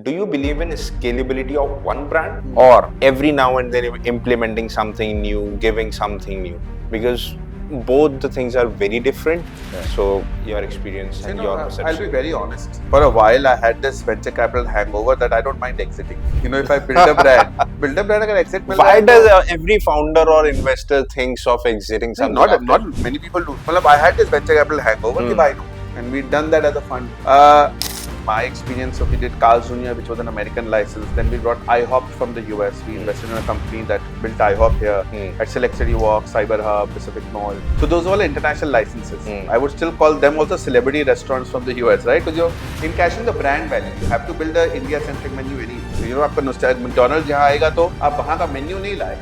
do you believe in scalability of one brand or every now and then implementing something new, giving something new? Because both the things are very different. So your experience and your perception. I'll be very honest. For a while, I had this venture capital hangover that I don't mind exiting. If I build a brand, अगर exit mill Why रहा है does every founder or investor thinks of exiting something? not many people do. I had this venture capital hangover कि भाई, and we'd done that as a fund. My experience, so we did Carl's Jr., which was an American license. Then we brought iHop from the US. We invested in a company that built iHop here at Select City Walk, Cyber Hub, Pacific Mall. So those were all international licenses. I would still call them also celebrity restaurants from the US, right? Because in cashing the brand value, you have to build a India-centric menu anyway. So आपका McDonald's जहाँ आएगा तो आप वहाँ का menu नहीं लाए.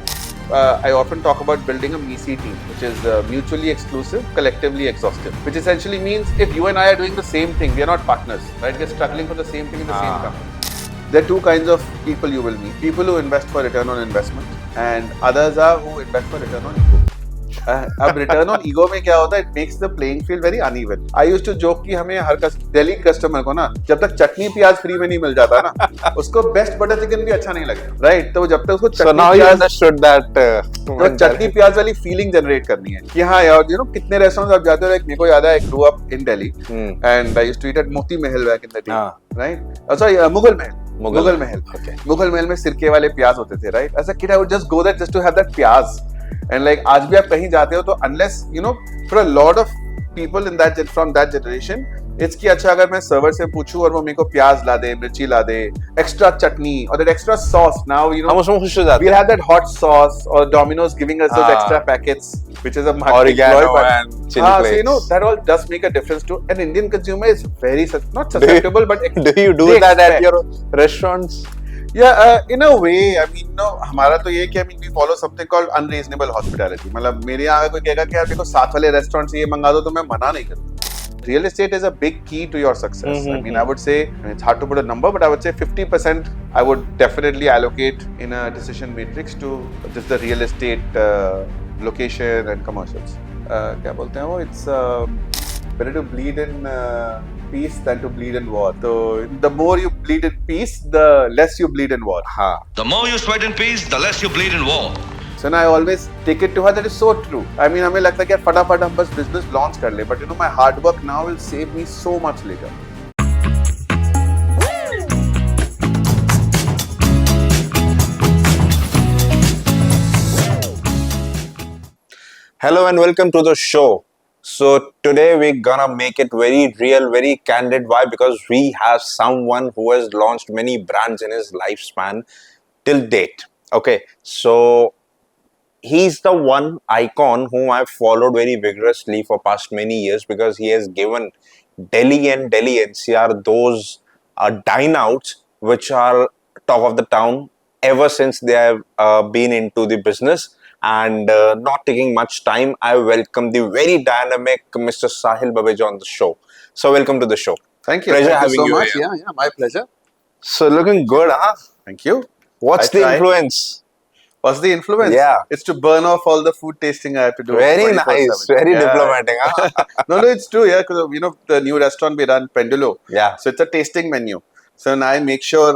I often talk about building a MECE team, which is mutually exclusive, collectively exhaustive, which essentially means if you and I are doing the same thing, we are not partners, right? We're struggling for the same thing in the same company. There are two kinds of people you will meet. People who invest for return on investment and others are who invest for return on ego. अब return on ego में क्या होता है, it makes the playing field very uneven. I used to joke कि हमें हर Delhi customer को ना जब तक चटनी प्याज फ्री में नहीं मिल जाता ना उसको बेस्ट बटर चिकन भी अच्छा नहीं लगेगा, राइट? तो जब तक उसको चटनी प्याज वाली फीलिंग जनरेट करनी है कि हाँ यार कितने रेस्टोरेंट्स आप जाते हो. मेरे को याद है I grew up in Delhi and I used to eat at Moti Mahal back in the day, right? Sorry, Mughal Mahal में सिरके वाले प्याज होते थे, राइट? ऐसा kid I would just go there just to have that pyaaz. And like आज भी आप कहीं जाते हो तो unless for a lot of people in that from that generation, it's कि अच्छा अगर मैं सर्वर से पूछूं और वो मेरे को प्याज ला दे, मिर्ची ला दे, एक्स्ट्रा चटनी और that extra sauce. Now हम उसमें खुश हो जाते हैं. We had that hot sauce or Domino's giving us those extra packets, which is a oregano and chili flakes. So that all does make a difference to an Indian consumer. Is very not susceptible, but do you do that at your restaurants? Yeah, in a way. I mean, हमारा तो ये कि we follow something called unreasonable hospitality. मतलब मेरे यहाँ कोई कहेगा कि यार देखो साथ वाले रेस्टोरेंट से ये मंगा दो तो मैं मना नहीं करूँगा. Real estate is a big key to your success. I mean, I would say, it's hard to put a number, but I would say 50% I would definitely allocate in a decision matrix to just the real estate location and commercials. क्या बोलते हैं वो? It's better to bleed in peace than to bleed in war. So the more you bleed in peace, the less you bleed in war. The more you sweat in peace, the less you bleed in war. So now I always take it to her that is so true. I mean, हमें लगता है कि फटाफट हम बस business launch कर ले, but my hard work now will save me so much later. Hello and welcome to the show. So today we're gonna make it very real, very candid. Why? Because we have someone who has launched many brands in his lifespan till date. Okay, so he's the one icon whom I've followed very vigorously for past many years because he has given Delhi and Delhi NCR those dine outs which are talk of the town ever since they have been into the business. And not taking much time, I welcome the very dynamic Mr. Sahil Babeja on the show. So welcome to the show. Thank you. Pleasure Thank you having so you much. here. Yeah, my pleasure. So looking good, huh? Thank you. What's the influence? What's the influence? Yeah. It's to burn off all the food tasting I have to do. Very nice. Very diplomatic, huh? No, it's true. Yeah, because the new restaurant we run, Pendulo. Yeah. So it's a tasting menu. So I make sure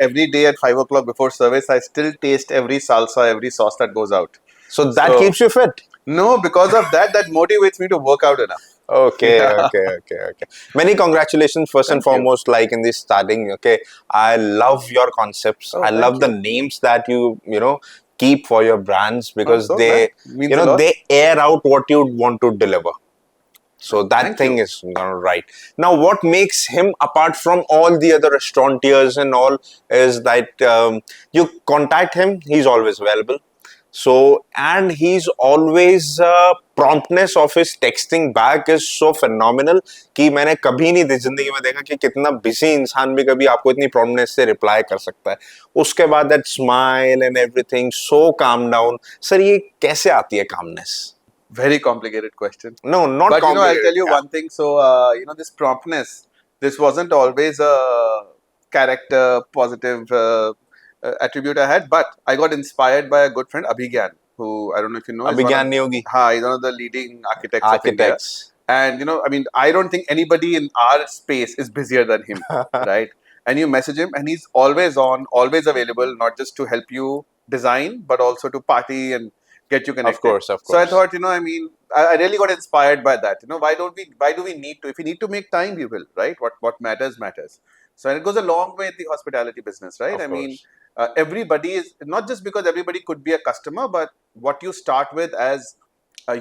every day at 5 o'clock before service, I still taste every salsa, every sauce that goes out. So that keeps you fit? No, because of that motivates me to work out enough. Okay. Many congratulations first and foremost, like in the starting. Okay, I love your concepts. I love the names that you keep for your brands because they they air out what you want to deliver. So that thing is right. Now, what makes him apart from all the other restaurateurs and all is that you contact him, he's always available. So, and he's always promptness of his texting back is so phenomenal कि मैंने कभी नहीं जिंदगी में देखा कि कितना busy इंसान भी कभी आपको इतनी promptness से रिप्लाई कर सकता है. उसके बाद that smile and everything, so calm down. Sir ये कैसे आती है calmness? Very complicated question. No, not but complicated. I'll tell you one thing. So this promptness, this wasn't always a character positive attribute I had, but I got inspired by a good friend, Abhigyan, who I don't know if you know. Abhigyan Neogi. He's one of the leading architects of India. And I mean, I don't think anybody in our space is busier than him, right? and you message him, and he's always on, always available, not just to help you design, but also to party and get you connected. Of So I course. thought, I really got inspired by that. Why do we need to? If we need to make time, we will, right? What matters matters. So it goes a long way in the hospitality business, right? Of course. Everybody is not just because everybody could be a customer, but what you start with as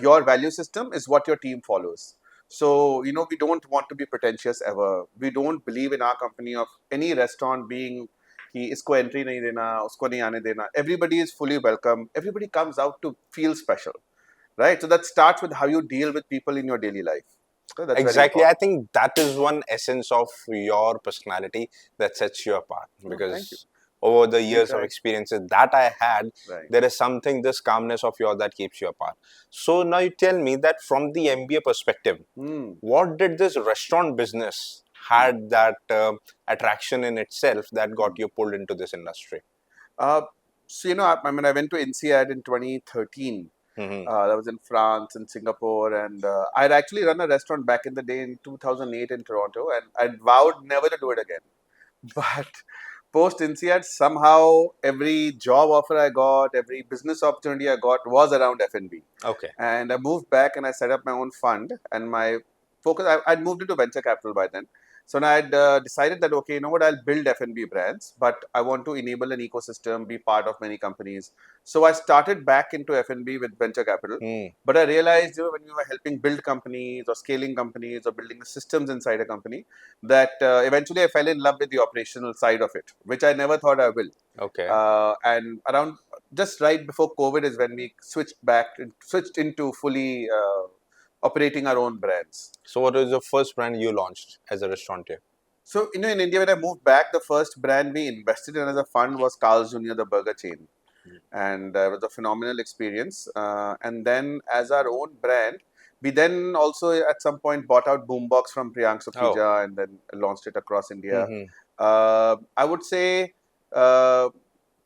your value system is what your team follows. So, we don't want to be pretentious ever. We don't believe in our company of any restaurant being कि इसको entry नहीं देना, उसको नहीं आने देना. Everybody is fully welcome. Everybody comes out to feel special, right? So that starts with how you deal with people in your daily life. So that's Exactly. very I important. think that is one essence of your personality that sets you apart. thank you. Because over the years of try. experiences that I had, Right. there is something, this calmness of yours that keeps you apart. So now you tell me that from the MBA perspective, what did this restaurant business had that attraction in itself that got you pulled into this industry? So, I went to INSEAD in 2013. That was in France and Singapore, and I'd actually run a restaurant back in the day in 2008 in Toronto, and I'd vowed never to do it again. But post INSEAD, somehow every job offer I got, every business opportunity I got was around F&B. Okay. And I moved back and I set up my own fund, and my focus, I'd moved into venture capital by then. So now I'd decided that, okay, you know what, I'll build F&B brands, but I want to enable an ecosystem, be part of many companies. So I started back into F&B with venture capital. But I realized, when you were helping build companies or scaling companies or building systems inside a company, that eventually I fell in love with the operational side of it, which I never thought I will. Okay. And around just right before COVID is when we switched into fully operating our own brands. So what was the first brand you launched as a restaurateur? So, in India, when I moved back, the first brand we invested in as a fund was Carl's Jr., the burger chain. And it was a phenomenal experience. And then as our own brand, we then also at some point bought out Boombox from Priyank Sukhija and then launched it across India. I would say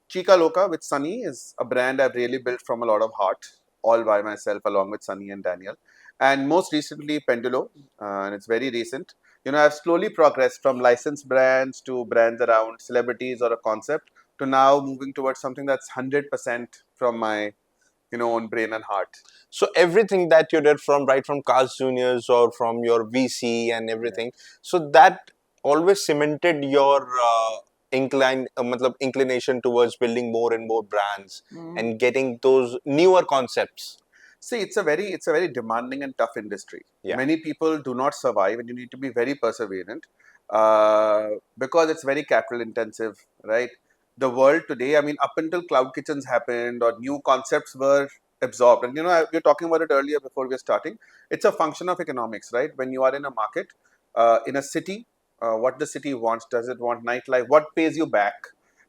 Chica Loca with Sunny is a brand I've really built from a lot of heart, all by myself along with Sunny and Daniel. And most recently Pendulo, and it's very recent. I've slowly progressed from licensed brands to brands around celebrities or a concept to now moving towards something that's 100% from my own brain and heart. So everything that you did from Carl's Juniors or from your VC and everything, so that always cemented your inclination towards building more and more brands and getting those newer concepts. See, it's a very demanding and tough industry. Yeah. Many people do not survive, and you need to be very perseverant because it's very capital intensive, right? The world today, up until cloud kitchens happened or new concepts were absorbed, and we were talking about it earlier before we were starting. It's a function of economics, right? When you are in a market, in a city, what the city wants, does it want nightlife? What pays you back?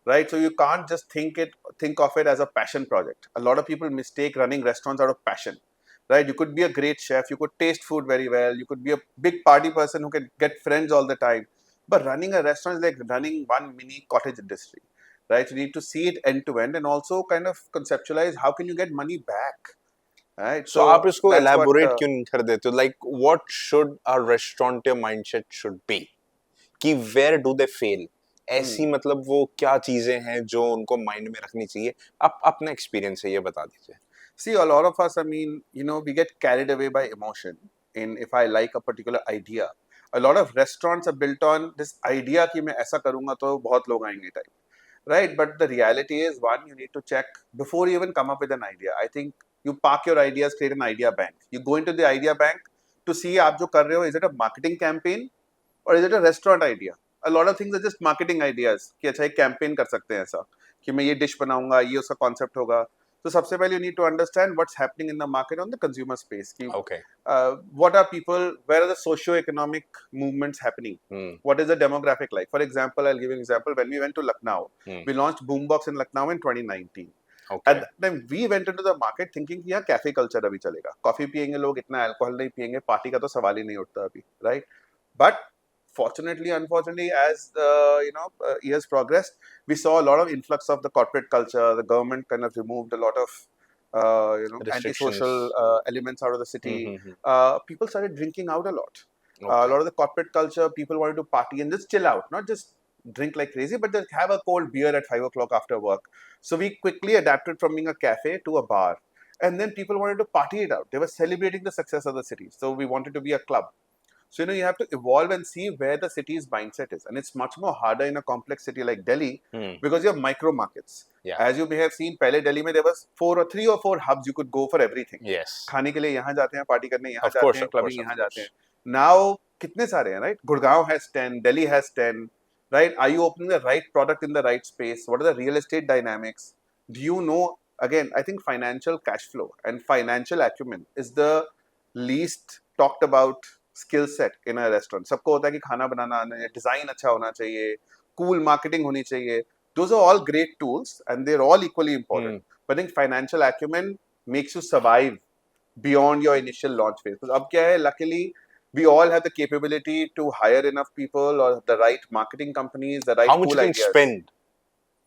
Right, so you can't just think of it as a passion project. A lot of people mistake running restaurants out of passion, right? You could be a great chef, you could taste food very well, you could be a big party person who can get friends all the time, but running a restaurant is like running one mini cottage industry, right? You need to see it end to end and also kind of conceptualize how can you get money back, right? So आप इसको elaborate क्यों नहीं कर देते? Like what should a restaurateur mindset should be? कि where do they fail? ऐसी मतलब वो क्या चीजें हैं जो उनको माइंड में रखनी चाहिए? आप अपना एक्सपीरियंस है ये बता दीजिए. See, a lot of us, we get carried away by emotion. In if I like a particular idea, a lot of restaurants are built on this idea कि मैं ऐसा करूँगा तो बहुत लोग आएंगे type, right? But the reality is, one, you need to check before you even come up with an idea. I think you park your ideas, create an idea bank. You go into the idea bank to see आप जो कर रहे हो, is it a marketing campaign or is it a restaurant idea? A lot of things are just marketing ideas कि अच्छा एक campaign कर सकते हैं ऐसा कि मैं ये dish बनाऊंगा, ये उसका concept होगा. So सबसे पहले you need to understand what's happening in the market on the consumer space. Okay. What are people? Where are the socio-economic movements happening? What is the demographic like? For example, I'll give you an example. When we went to Lucknow, we launched Boombox in Lucknow in 2019. Okay. At that time, we went into the market thinking कि यहाँ cafe culture अभी चलेगा. Coffee पियेंगे लोग, इतना alcohol नहीं पियेंगे, party का तो सवाल ही नहीं उठता अभी, right? But fortunately, unfortunately, as years progressed, we saw a lot of influx of the corporate culture. The government kind of removed a lot of antisocial elements out of the city. People started drinking out a lot. A lot of the corporate culture, people wanted to party and just chill out, not just drink like crazy, but they have a cold beer at 5 o'clock after work. So we quickly adapted from being a cafe to a bar. And then people wanted to party it out. They were celebrating the success of the city. So we wanted to be a club. So, you have to evolve and see where the city's mindset is. And it's much more harder in a complex city like Delhi because you have micro markets. Yeah. As you may have seen, पहले Delhi में there was 3 or 4 hubs you could go for everything. Yes. खाने के लिए यहाँ जाते हैं, party करने यहाँ Of जाते course, हैं, of course, क्लबिंग of यहाँ course. जाते हैं. Now कितने सारे हैं, right? Gurgaon has 10, Delhi has 10, right? Are you opening the right product in the right space? What are the real estate dynamics? Do you know? Again, I think financial cash flow and financial acumen is the least talked about skill set in a restaurant. सबको होता है कि खाना बनाना आना है, design अच्छा होना चाहिए, cool marketing होनी चाहिए. Those are all great tools and they're all equally important. But I think financial acumen makes you survive beyond your initial launch phase. Because अब क्या है, luckily we all have the capability to hire enough people or the right marketing companies, the right How much cool you can ideas. spend?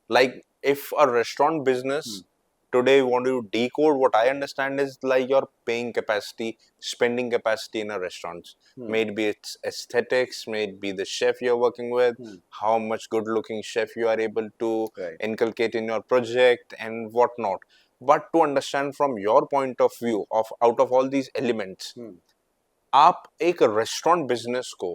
Like if a restaurant business today you want to decode, what I understand is like your paying capacity, spending capacity in a restaurant. Maybe it's aesthetics, maybe the chef you're working with, how much good looking chef you are able to Right. inculcate in your project and whatnot. But to understand from your point of view of out of all these elements, आप एक restaurant business को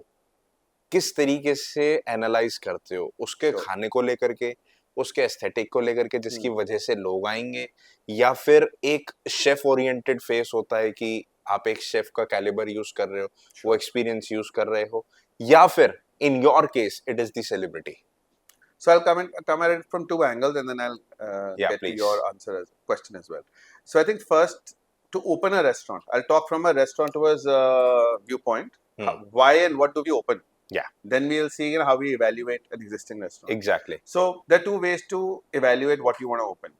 किस तरीके से analyse करते हो, उसके Sure. खाने को लेकर के, उसके एस्थेटिक को लेकर के जिसकी वजह से लोग आएंगे, या फिर एक शेफ ओरिएंटेड फेस होता है कि आप एक शेफ का कैलिबर यूज कर रहे हो, वो एक्सपीरियंस यूज कर रहे हो, या फिर in your case it is the celebrity. So I'll come at it from two angles, and then I'll Yeah, get please. to your question as well. So I think first, to open a restaurant, I'll talk from a restaurateur's viewpoint. Why and what do we open? Yeah, Then we'll see how we evaluate an existing restaurant. exactly. So there are two ways to evaluate what you want to open.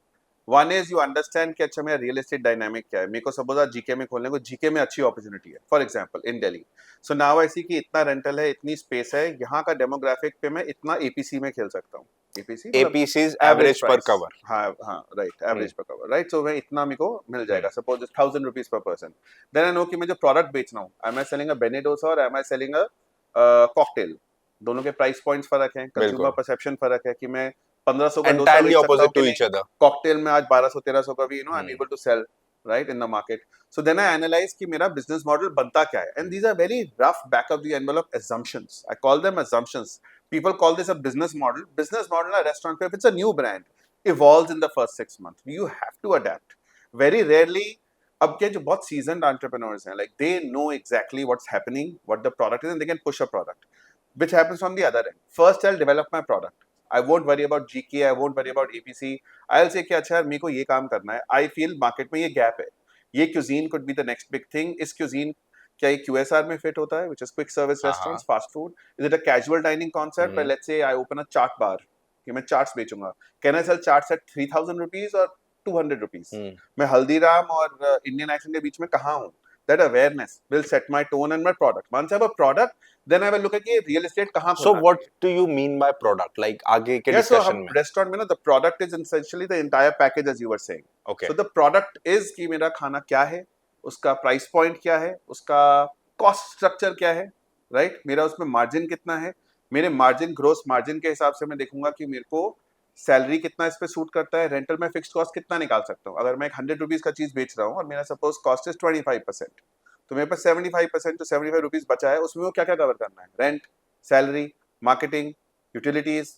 One is you understand कि अच्छा मेरा real estate dynamic क्या है. मेरे को suppose आज GK में खोलने को GK में अच्छी opportunity है. For example, in Delhi. So now I see कि इतना rental है, इतनी space है, यहाँ का demographic पे मैं इतना APC में खेल सकता हूँ. APC APC is average per price. cover. हाँ हाँ right, average per cover, right? So मैं इतना मेरे को मिल जाएगा. Suppose it's 1,000 rupees per person. Then I know कि मैं जो product बेच रहा हूँ, am I selling a Bene dosa or am I selling a cocktail? दोनों के प्राइस पॉइंट्स फर्क हैं, कंज्यूमर परसेप्शन फर्क है कि मैं 1500 का dosa Entirely opposite to each other. Cocktail में आज 1200-1300 का भी I am able to sell right in the market. So then I analyse कि मेरा बिजनेस मॉडल बनता क्या है, and these are very rough back of the envelope assumptions. I call them assumptions. People call this a business model. Business model a restaurant पे, if it's a new brand, evolves in the first 6 months. You have to adapt. Very rarely अब क्या जो बहुत seasoned entrepreneurs हैं, like they know exactly what's happening, what the product is, and they can push a product. Which happens from the other end. First, I'll develop my product. I won't worry about GK. I won't worry about APC. I'll say कि अच्छा यार मेरे को ये काम करना है. I feel market में ये gap है. ये cuisine could be the next big thing. इस cuisine क्या ये QSR में fit होता है, which is quick service restaurants, fast food? Is it a casual dining concept? But let's say I open a chaat bar कि मैं charts बेचूंगा. Can I sell charts at 3,000 rupees or 200 rupees? मैं हल्दीराम और Indian accent के बीच में कहाँ हूँ? That awareness will set my tone and my product. Once I have a product, then I will look at कि real estate कहाँ So खोलना है. what do you mean by product? Like आगे के Yeah, so discussion हम में. restaurant में ना the product is essentially the entire package as you were saying. Okay. So the product is कि मेरा खाना क्या है, उसका price point क्या है, उसका cost structure क्या है, right? मेरा उसमें margin कितना है, मेरे margin gross margin के हिसाब से मैं देखूंगा कि मेरे को सैलरी कितना इस पे सूट करता है, रेंटल में फिक्स्ड कॉस्ट कितना निकाल सकता हूँ. अगर मैं एक 100 रुपीज का चीज बेच रहा हूँ और मेरा सपोज कॉस्ट इज 25%, तो मेरे पास 75% तो 75 रुपीज बचा है, उसमें वो क्या क्या कवर करना है, rent, salary, marketing, utilities,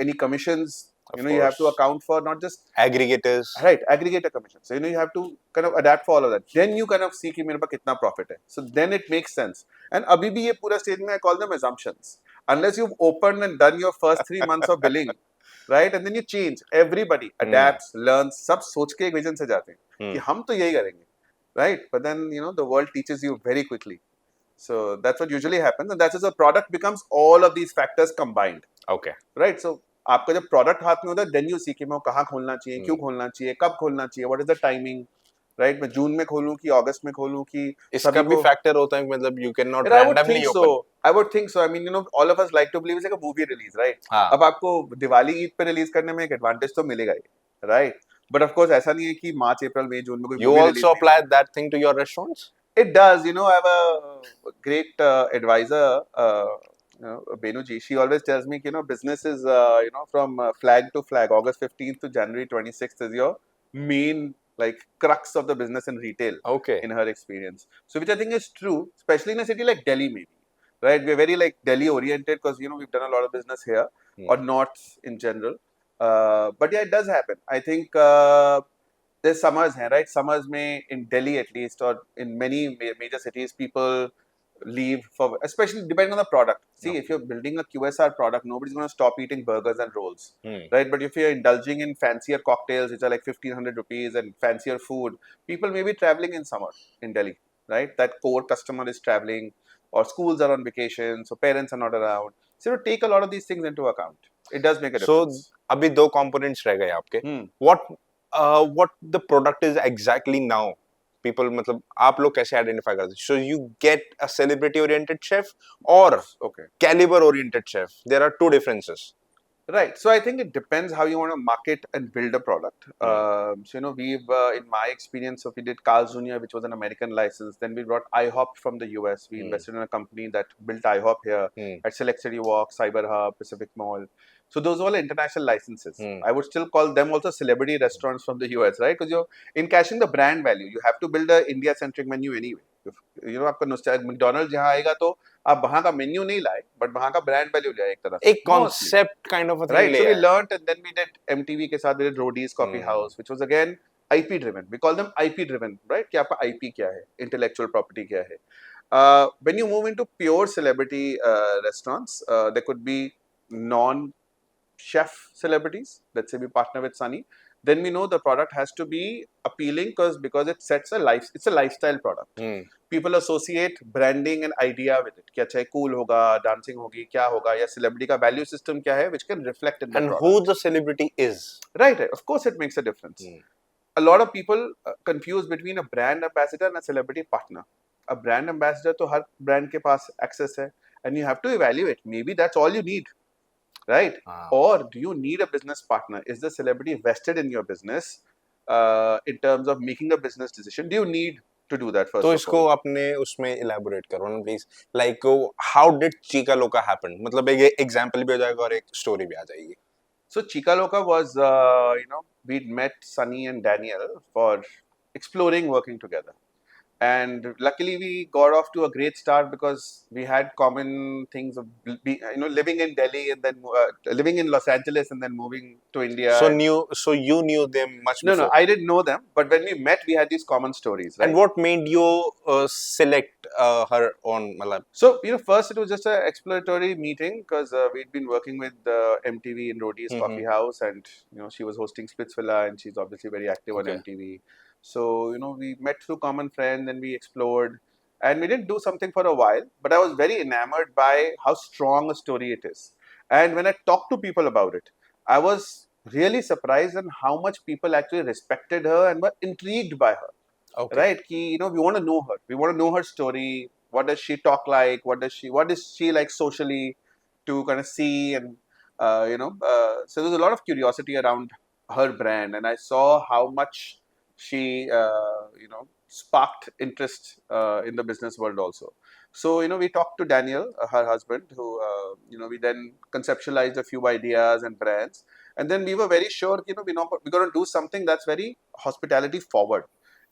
any commissions, you have to account for not just Aggregators. right aggregator commission. So you have to kind of adapt for all of that. Then you kind of see कि मेरे पास कितना profit है. So then it makes sense. And अभी भी ये पूरा stage में I call them assumptions. Unless you've opened and done your first 3 months of billing, right? And then you change. Everybody adapts, learns. सब सोच के एक vision से जाते हैं कि हम तो यही करेंगे, right? But then the world teaches you very quickly. So that's what usually happens, and that's as a product becomes all of these factors combined. Okay. Right? So आपका जब प्रोडक्ट हाथ में होता है देन यू सी कि मैं कहाँ खोलना चाहिए, क्यों खोलना चाहिए, कब खोलना चाहिए, what is the timing, right? मैं जून में खोलूं कि अगस्त में खोलूं कि इसका भी फैक्टर होता है, मतलब you can not I would randomly think open. so. I would think so. I mean, all of us like to believe it's like a movie release, right? हाँ. अब आपको दिवाली ईद पे रिलीज करने में एक एडवांटेज तो मिलेगा ही, राइट? बट ऑफ कोर्स ऐसा नहीं है कि मार्च, अप्रैल, मई, जून में कोई You movie also apply that thing to your restaurants? It does. I have a great advisor, Benu ji, she always tells me, business is, from flag to flag. August 15th to January 26th is your main like crux of the business in retail. Okay. In her experience. So, which I think is true, especially in a city like Delhi, maybe. Right? We're very like Delhi oriented because we've done a lot of business here or north in general. But yeah, it does happen. I think there's summers here, right? Summers may in Delhi at least, or in many major cities, people leave for, especially depending on the product. See, if you're building a QSR product, nobody's going to stop eating burgers and rolls, right? But if you're indulging in fancier cocktails, which are like 1,500 rupees, and fancier food, people may be traveling in summer in Delhi, right? That core customer is traveling, or schools are on vacation, so parents are not around. So take a lot of these things into account. It does make a So difference. अभी दो components रह गए आपके. What the product is exactly now? People मतलब आप लोग कैसे identify करते? So you get a celebrity oriented chef or caliber oriented chef. There are two differences. Right. So I think it depends how you want to market and build a product. So we've in my experience, so we did Carl's Jr., which was an American license. Then we brought IHOP from the US. We invested in a company that built IHOP here at Select City Walk, Cyber Hub, Pacific Mall. So those are all international licenses. I would still call them also celebrity restaurants from the US, right? Because you're in cashing the brand value, you have to build a India-centric menu anyway. आपका McDonald's जहाँ आएगा तो आप वहाँ का menu नहीं लाए, but वहाँ का ब्रांड वैल्यू लिया एक तरह से. एक concept kind of a thing. Right. So we learned, and then we did MTV के साथ we did Roadies Coffee House, which was again IP driven. We call them IP driven, right? कि आपका IP क्या है, intellectual property क्या है. When you move into pure celebrity restaurants, there could be non-chef celebrities. Let's say we partner with Sunny. Then we know the product has to be appealing because it sets a life. It's a lifestyle product. People associate branding and idea with it. कि अच्छा है, cool होगा, dancing होगी, क्या होगा, या celebrity का value system क्या है, which can reflect in the and product. who the celebrity is. Right. Of course, it makes a difference. A lot of people confuse between a brand ambassador and a celebrity partner. A brand ambassador तो हर brand के पास access है, and you have to evaluate. Maybe that's all you need. Right? Or do you need a business partner? Is the celebrity vested in your business in terms of making a business decision? Do you need to do that first? तो इसको अपने उसमें elaborate करो ना please. Like how did Chika Loka happen? मतलब एक example भी हो जाएगा और एक story भी आ जाएगी. So Chika Loka was, we'd met Sunny and Daniel for exploring working together. And luckily we got off to a great start because we had common things of living in Delhi and then living in Los Angeles and then moving to India. So you knew them much before. No, I didn't know them, but when we met, we had these common stories. Right? And what made you select her on Malab? So first it was just an exploratory meeting because we'd been working with MTV in Roadies Coffee House, and she was hosting Splitsvilla, and she's obviously very active on MTV. So, we met through common friends and we explored, and we didn't do something for a while, but I was very enamored by how strong a story it is. And when I talked to people about it, I was really surprised on how much people actually respected her and were intrigued by her. Okay. Right? Ki, we want to know her. We want to know her story. What does she talk like? What is she like socially to kind of see? And, so there's a lot of curiosity around her brand. And I saw how much she, sparked interest in the business world also. So, we talked to Daniel, her husband, who, we then conceptualized a few ideas and brands. And then we were very sure, we're going to do something that's very hospitality forward.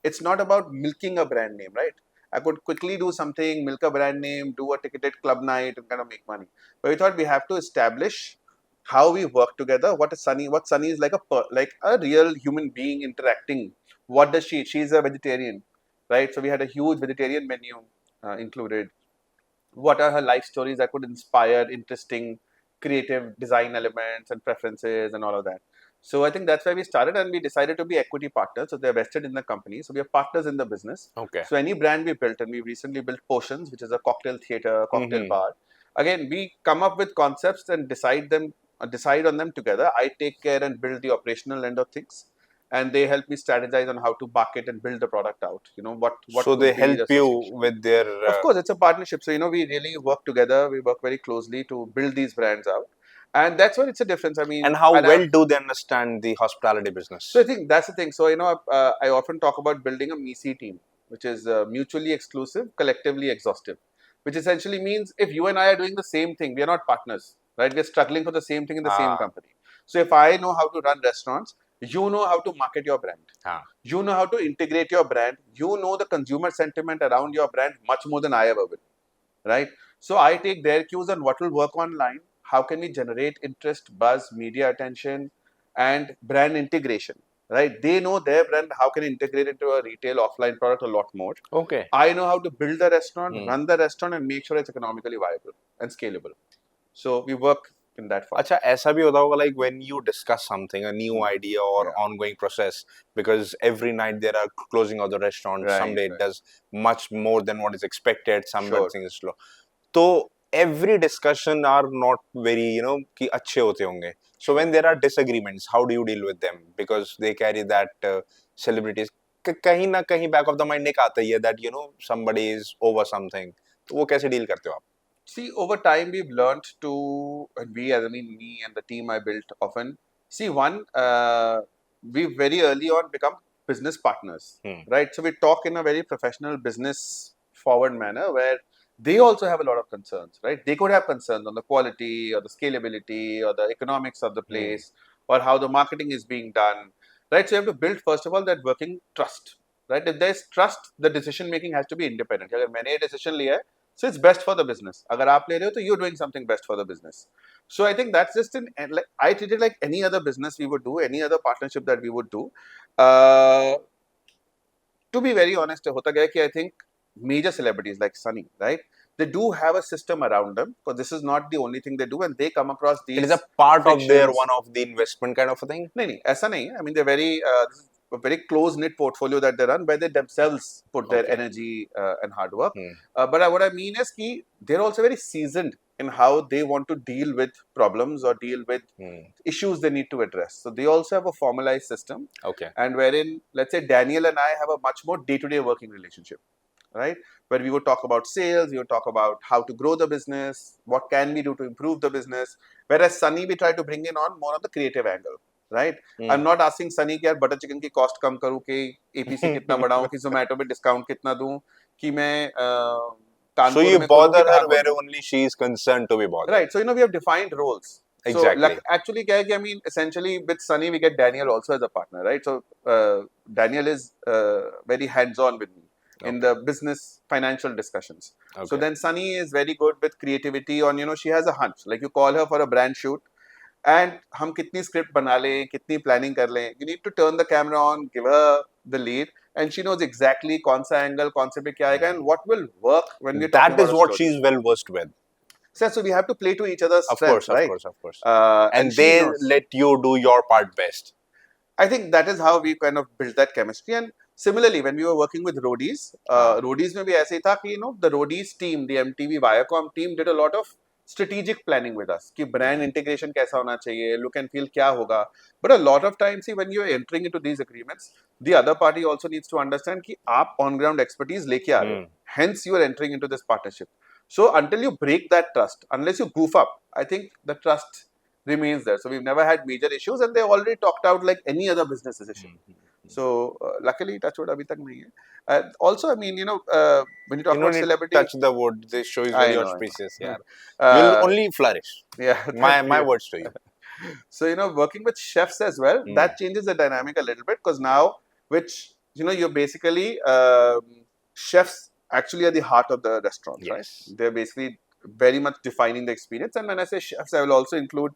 It's not about milking a brand name, right? I could quickly do something, milk a brand name, do a ticketed club night and kind of make money. But we thought we have to establish how we work together. What Sunny is like a real human being interacting. What does she? She's a vegetarian, right? So we had a huge vegetarian menu included. What are her life stories that could inspire interesting, creative design elements and preferences and all of that? So I think that's where we started, and we decided to be equity partners. So they're vested in the company. So we are partners in the business. Okay. So any brand we built, and we recently built Potions, which is a cocktail theater, cocktail bar. Again, we come up with concepts and decide on them together. I take care and build the operational end of things, and they help me strategize on how to market and build the product out. What so they help you with their. Of course, it's a partnership. So we really work together. We work very closely to build these brands out, and that's where it's a difference. I mean, and how well do they understand the hospitality business? So I think that's the thing. So I often talk about building a MECE team, which is mutually exclusive, collectively exhaustive. which essentially means if you and I are doing the same thing, we are not partners, right? We're struggling for the same thing in the same company. So if I know how to run restaurants, you know how to market your brand. You know how to integrate your brand. You know the consumer sentiment around your brand much more than I ever will, right? So I take their cues on what will work online. How can we generate interest, buzz, media attention, and brand integration, right? They know their brand, how can integrate it into a retail offline product a lot more. Okay. I know how to build the restaurant, run the restaurant, and make sure it's economically viable and scalable. So we work in that form. अच्छा ऐसा भी होता होगा like when you discuss something, a new idea or ongoing process, because every night there are closing of the restaurant, someday it does much more than what is expected, some things is slow. So every discussion are not very, कि अच्छे होते होंगे. So when there are disagreements, how do you deal with them? Because they carry that celebrities. कहीं ना कहीं back of the mind एक आता ही है that somebody is over something. तो वो कैसे deal करते हो आप? See, over time we've learned to, and me and the team I built often. See, we've very early on become business partners, right? So we talk in a very professional, business forward manner where they also have a lot of concerns, right? They could have concerns on the quality or the scalability or the economics of the place or how the marketing is being done, right? So you have to build, first of all, that working trust, right? If there's trust, the decision making has to be independent. अगर मैंने ये decision लिया है, so it's best for the business. अगर आप ले रहे हो तो you're doing something best for the business. So I think that's just like I treat it like any other business we would do, any other partnership that we would do. To be very honest, होता क्या है कि I think major celebrities like Sunny, right? They do have a system around them, because this is not the only thing they do, and they come across these. It is a part of their one of the investment kind of a thing. नहीं ऐसा नहीं है. I mean, they're very this is a very close-knit portfolio that they run, where they themselves put their energy and hard work. But what I mean is that they're also very seasoned in how they want to deal with problems or deal with issues they need to address. So they also have a formalized system. Okay. And wherein, let's say, Daniel and I have a much more day-to-day working relationship, right? Where we would talk about sales, we would talk about how to grow the business, what can we do to improve the business. Whereas Sunny, we try to bring in on more on the creative angle. Right? I'm not asking Sunny कि यार butter chicken की cost कम करूँ कि APC कितना बढ़ाऊँ कि Zomato पे discount कितना दूँ कि मैं So you bother her where only she is concerned to be bothered. Right. So we have defined roles. Exactly. So like, actually क्या है कि I mean essentially with Sunny we get Daniel also as a partner, right? So Daniel is very hands-on with me in the business financial discussions. So then Sunny is very good with creativity on she has a hunch. Like you call her for a brand shoot. And हम कितनी script बना लें, कितनी planning कर लें. You need to turn the camera on, give her the lead, and she knows exactly कौन सा angle, कौन से पे क्या आएगा, and what will work when we're talking about That is what she is well versed with. So we have to play to each other's strengths, right? Of course. And they let you do your part best. I think that is how we kind of built that chemistry. And similarly, when we were working with Roadies, Roadies में भी ऐसे ही था कि the Roadies team, the MTV Viacom team did a lot of strategic planning with us कि brand integration कैसा होना चाहिए, look and feel क्या होगा. But a lot of times, see, when you're entering into these agreements, the other party also needs to understand कि आप on ground expertise लेके आ रहे हो. Hence, you are entering into this partnership. So until you break that trust, unless you goof up, I think the trust remains there. So we've never had major issues, and they already talked out like any other business decision. So luckily, touch wood abhi tak nahi hai. Also, I mean, when you talk about celebrity, touch the wood. This show is very auspicious. Yeah, you'll only flourish. Yeah, my words to you. So working with chefs as well, that changes the dynamic a little bit, because now, which you're basically chefs actually are the heart of the restaurant, right? They're basically very much defining the experience. And when I say chefs, I will also include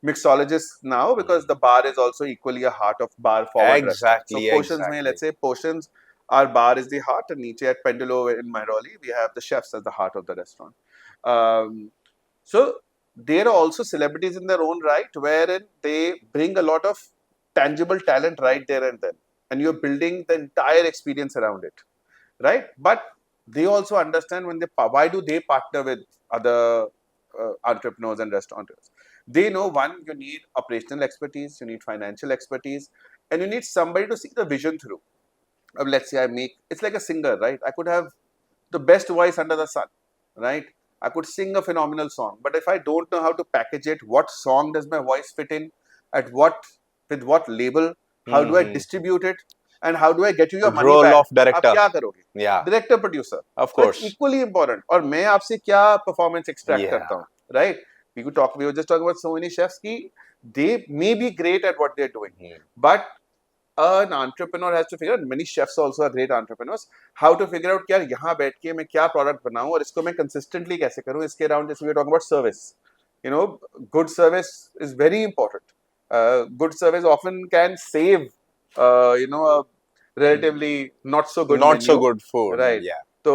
mixologists now, because the bar is also equally a heart of bar forward. Exactly. So Potions mein, let's say Potions, our bar is the heart, and niche at Pendulo in Mairoli, we have the chefs as the heart of the restaurant. So there are also celebrities in their own right, wherein they bring a lot of tangible talent right there and then, and you're building the entire experience around it, right? But they also understand why do they partner with other entrepreneurs and restaurateurs. They know, one, you need operational expertise, you need financial expertise, and you need somebody to see the vision through. Let's say it's like a singer, right? I could have the best voice under the sun, right? I could sing a phenomenal song, but if I don't know how to package it, what song does my voice fit in, with what label, how do I distribute it? and how do I get you your money Role back? of director. आप क्या करोगे? Yeah, Director producer. of So it's course. equally important. और मैं आपसे क्या performance extract Yeah. करता हूँ, right? We were just talking about so many chefs कि they may be great at what they're doing, but an entrepreneur has to figure out, many chefs also are great entrepreneurs, how to figure out कि यार यहाँ बैठ के मैं क्या product बनाऊँ और इसको मैं consistently कैसे करूँ. इसके around जैसे we were talking about service. You know, good service is very important. Good service often can save, a relatively not so good Not menu. so good food. Right. Yeah. So,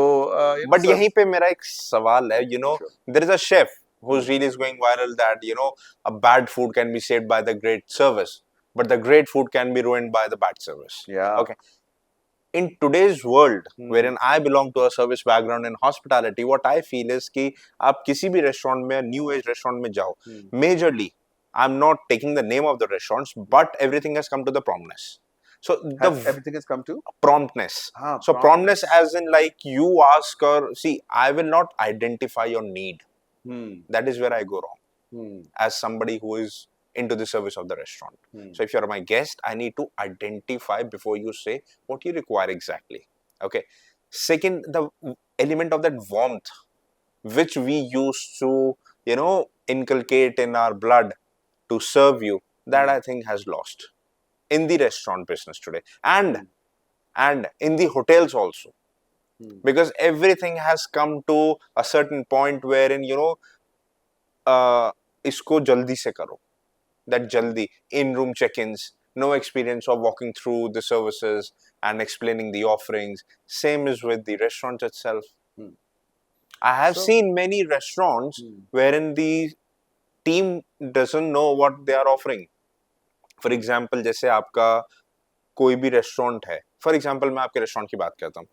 But यहीं पे मेरा एक सवाल है, Sure. there is a chef whose reel is going viral that, a bad food can be saved by the great service, but the great food can be ruined by the bad service. Yeah. Okay. In today's world, wherein I belong to a service background in hospitality, what I feel is कि आप किसी भी restaurant में, new age restaurant में जाओ, majorly, I'm not taking the name of the restaurants, but everything has come to the promptness. So Everything has come to promptness. So promptness as in like you ask her, see, I will not identify your need. That is where I go wrong as somebody who is into the service of the restaurant. So if you're my guest, I need to identify before you say what you require exactly. Okay. Second, the element of that warmth, which we used to, inculcate in our blood to serve you, that I think has lost in the restaurant business today, and in the hotels also, because everything has come to a certain point wherein इसको जल्दी से करो, that jaldi in-room check-ins, no experience of walking through the services and explaining the offerings. Same is with the restaurant itself. I have seen many restaurants wherein the team doesn't know what they are offering. For example, जैसे आपका कोई भी restaurant है, for example मैं आपके restaurant की बात करता हूँ,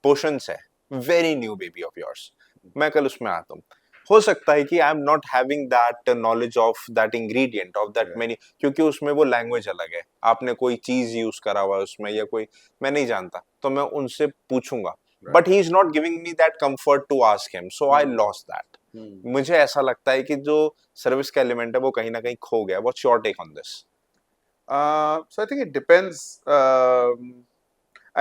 पोशंस है, very new baby of yours, मैं कल उसमें आता हूँ, हो सकता है कि I am not having that knowledge of that ingredient of that menu, क्योंकि उसमें वो लैंग्वेज अलग है, आपने कोई चीज यूज करा हुआ है उसमें या कोई मैं नहीं जानता, तो मैं उनसे पूछूंगा, but he is not giving me that comfort to ask him, so I lost that. मुझे ऐसा लगता है कि जो सर्विस का एलिमेंट है वो कहीं ना कहीं खो गया. What's your take on this? So I think it depends.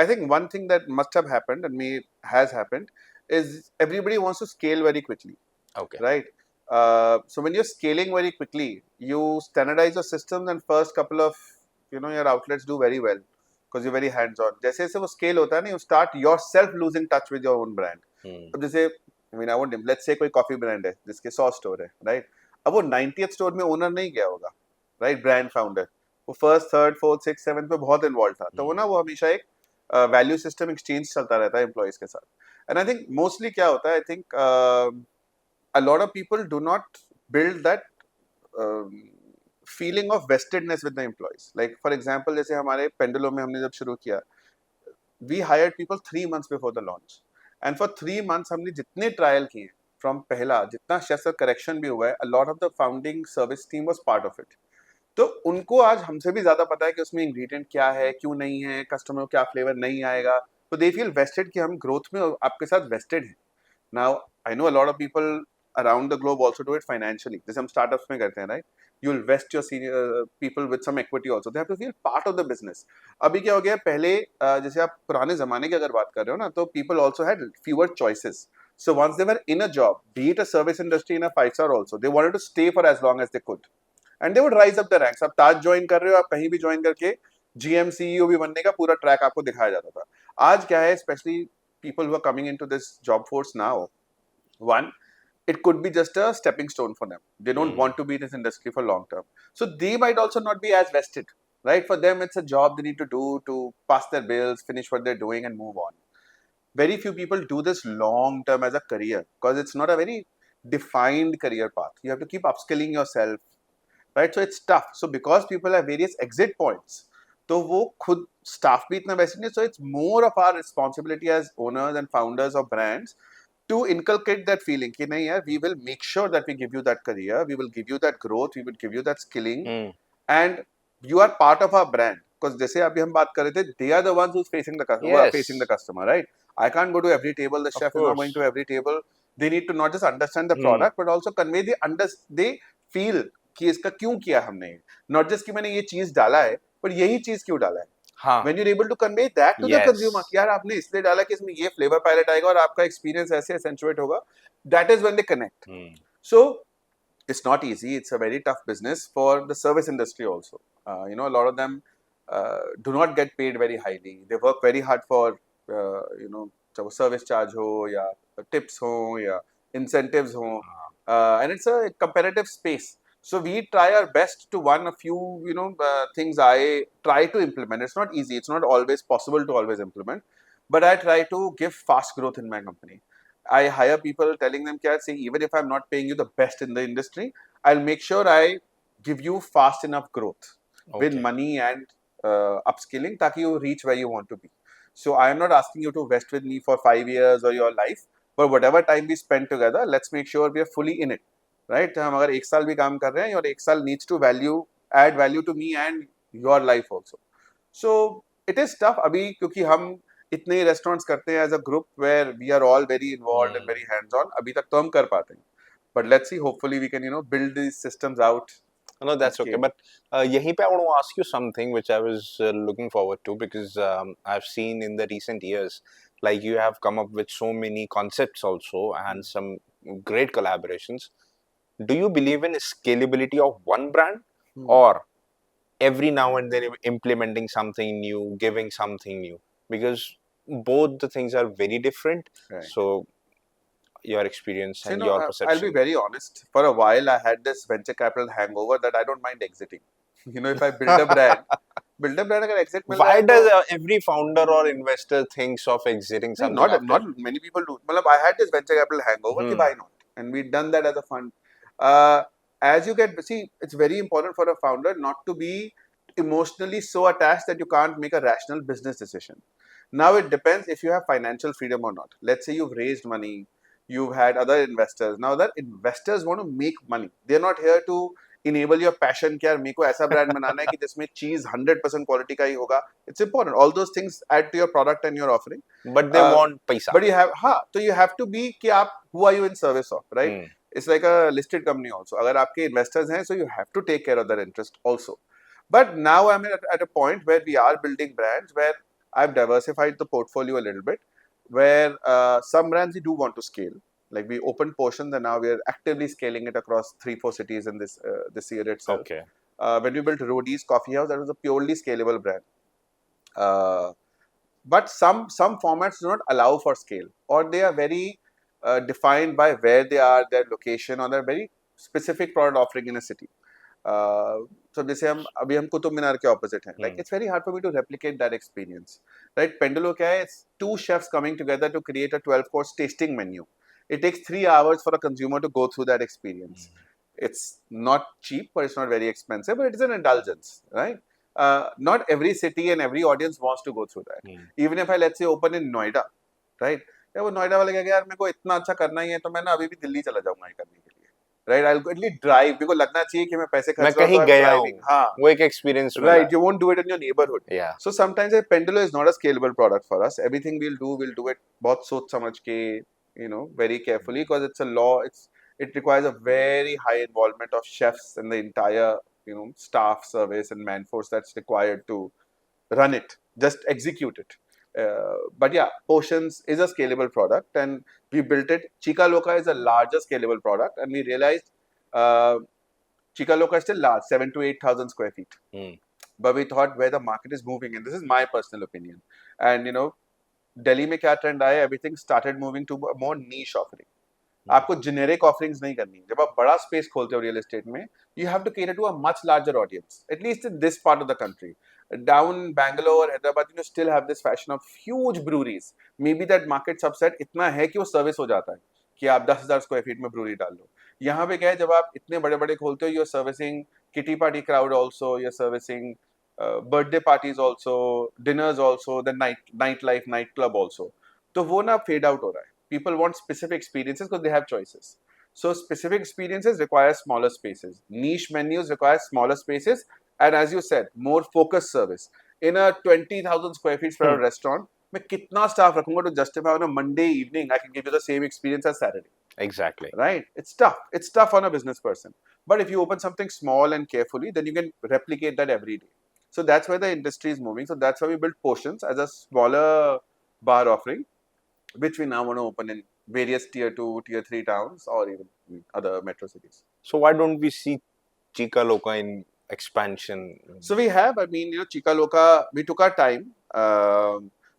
I think one thing that must have happened and has happened is everybody wants to scale very quickly. Okay. Right. So when you're scaling very quickly, you standardize your systems, and first couple of your outlets do very well because you're very hands-on. जैसे जैसे वो scale होता है ना, you start yourself losing touch with your own brand. अब जैसे let's say कोई coffee brand है जिसके 100 स्टोर है, right? अब वो 90th स्टोर में ओनर नहीं गया होगा, right? ब्रांड फाउंडर वो first, third, fourth, six, seventh पे बहुत इन्वॉल्व था, तो वो हमेशा एक वैल्यू सिस्टम एक्सचेंज चलता रहता है एम्प्लॉइज के साथ. एंड आई थिंक मोस्टली क्या होता है, I think a lot of people do not build that feeling of vestedness with the employees. Like for example, जैसे हमारे पेंडुलम में हमने जब शुरू किया, we hired people 3 months before the launch, and for 3 months हमने जितने ट्रायल किए from पहला, जितना शेफ का करेक्शन भी हुआ है, a lot of the founding service team was part of it. तो उनको आज हमसे भी ज्यादा पता है कि उसमें इंग्रेडिएंट क्या है, क्यों नहीं है, कस्टमर को क्या फ्लेवर नहीं आएगा, तो दे फील वेस्टेड कि हम ग्रोथ में आपके साथ वेस्टेड हैं. Now I know a lot of people around the globe also do it financially, जैसे हम स्टार्टअप्स में करते हैं, right? You will vest your senior people with some equity also, they have to feel part of the business. अभी क्या हो गया, पहले जैसे आप पुराने जमाने की अगर बात कर रहे हो ना, तो people also had fewer choices. So once they were in a job, be it a service industry in a 5-star also, they wanted to stay for as long as they could. And they would rise up the ranks. आप ताज join कर रहे हो, आप कहीं भी join करके GM CEO भी बनने का पूरा ट्रैक आपको दिखाया जाता था. आज क्या है, especially people who are coming into this job force now, one, it could be just a stepping stone for them. They don't want to be in this industry for long term. So they might also not be as vested, right? For them, it's a job they need to do to pass their bills, finish what they're doing and move on. Very few people do this long term as a career because it's not a very defined career path. You have to keep upskilling yourself, right? So it's tough. So because people have various exit points, तो वो खुद staff भी इतना वैसे नहीं, so it's more of our responsibility as owners and founders of brands to inculcate that feeling कि नहीं यार, we will make sure that we give you that career, we will give you that growth, we will give you that skilling, and you are part of our brand. Because जैसे अभी हम बात कर रहे थे, they are the ones who's facing the customer, who are facing the customer, right? I can't go to every table. The chef is not going to every table. They need to not just understand the product, but also convey they feel कि इसका क्यों किया हमने, not just कि मैंने ये चीज डाला है, पर यही चीज क्यों डाला है. हाँ. When you're able to convey that to the Yes. consumer कि यार आपने इसलिए डाला कि इसमें ये flavor palette आएगा और आपका experience ऐसे accentuate होगा, that is when they connect. So it's not easy. It's a very tough business for the service industry also. You know, a lot of them do not get paid very highly. They work very hard for you know, चाहे वो service charge हो या tips हो या incentives हो, and it's a competitive space. So we try our best to one a few, you know, things I try to implement. It's not easy. It's not always possible to always implement, but I try to give fast growth in my company. I hire people telling them, say, even if I'm not paying you the best in the industry, I'll make sure I give you fast enough growth with Okay. money and upskilling, ताकि you reach where you want to be. So I am not asking you to invest with me for 5 years or your life, but whatever time we spend together, let's make sure we are fully in it, right? हम अगर 1 साल भी काम कर रहे हैं, और 1 साल needs to add value to me and your life also. So it is tough अभी, क्योंकि हम इतने ही रेस्टोरेंट्स करते हैं as a group where we are all very involved and very hands on. अभी तक तो हम कर पाते हैं, but let's see, hopefully we can, you know, build these systems out. No, that's okay. But yahi pe I want to ask you something which I was looking forward to, because I've seen in the recent years, like you have come up with so many concepts also and some great collaborations. Do you believe in scalability of one brand, or every now and then implementing something new, giving something new? Because both the things are very different. Right. So your experience So, and you know, your perception. I'll be very honest. For a while, I had this venture capital hangover that I don't mind exiting. You know, if I build a brand अगर exit मिल रहा Why है does तो every founder or investor thinks of exiting something not after? many people do. मतलब I had this venture capital hangover कि why not? And we'd done that as a fund. As you get, see, it's very important for a founder not to be emotionally so attached that you can't make a rational business decision. Now it depends if you have financial freedom or not. Let's say you've raised money, you've had other investors. Now that investors want to make money, they're not here to enable your passion कि यार मेरे को ऐसा brand बनाना है कि जिसमें चीज 100% quality का ही होगा. It's important. All those things add to your product and your offering. But they want paisa. But you have, so you have to be कि आप, who are you in service of, right? It's like a listed company also. अगर आपके investors हैं, so you have to take care of their interest also. But now I'm at a point where we are building brands where I've diversified the portfolio a little bit, where some brands we do want to scale. Like we opened Potions and now we are actively scaling it across 3-4 cities in this year itself. Okay. When we built Roadies Coffee House, that was a purely scalable brand. But some formats do not allow for scale, or they are very defined by where they are, their location, or their very specific product offering in a city. So जैसे अभी हम कुतुब मीनार के opposite हैं. Like it's very hard for me to replicate that experience. Right? Pendulo क्या है? It's 2 chefs coming together to create a 12-course tasting menu. It takes 3 hours for a consumer to go through that experience. It's not cheap, but it's not very expensive, but it is an indulgence, right? Not every city and every audience wants to go through that. Even if I, let's say, open in Noida, right? या वो नोएडा वाले कहेंगे यार मेरे को इतना अच्छा करना ही है तो मैं ना अभी भी दिल्ली चला जाऊंगा ये करने के लिए, right? I'll at least drive. मेरे को लगना चाहिए कि मैं पैसे खर्च रहा हूं तो I'm driving. हाँ, वो एक experience right? You won't do it in your neighborhood. Yeah. So sometimes a Pendulo is not a scalable product for us. Everything we'll do it बहुत सोच समझ के, you know, very carefully, because it's a law. It requires a very high involvement of chefs and the entire, you know, staff, service and manforce that's required to run it, just execute it. But yeah, Potions is a scalable product and we built it. Chica Loca is a larger scalable product, and we realized Chica Loca is still large, 7,000 to 8,000 square feet. But we thought where the market is moving, and this is my personal opinion, and you know, Delhi में क्या trend आया, everything started moving to a more niche offering. आपको generic offerings नहीं करनी. जब आप बड़ा space खोलते हो real estate में, you have to cater to a much larger audience, at least in this part of the country. Down Bangalore, Hyderabad, you still have this fashion of huge breweries. Maybe that market subset इतना है कि वो service हो जाता है कि आप 10,000 square feet में brewery डाल लो. यहाँ पे क्या है, जब आप इतने बड़े-बड़े खोलते हो, you're servicing kitty party crowd also, you're servicing birthday parties also, dinners also, then nightlife, nightclub also. तो वो ना fade out हो रहा है. People want specific experiences because they have choices. So specific experiences require smaller spaces. Niche menus require smaller spaces, and as you said, more focused service. In a 20,000 square feet per restaurant, मैं कितना staff रखूंगा to justify on a Monday evening I can give you the same experience as Saturday. Exactly. Right? It's tough. It's tough on a business person. But if you open something small and carefully, then you can replicate that every day. So that's where the industry is moving. So that's why we built Potions as a smaller bar offering, which we now want to open in various tier 2, tier 3 towns or even other metro cities. So why don't we see Chica Loca in expansion? So we have, I mean, Chica Loca, we took our time.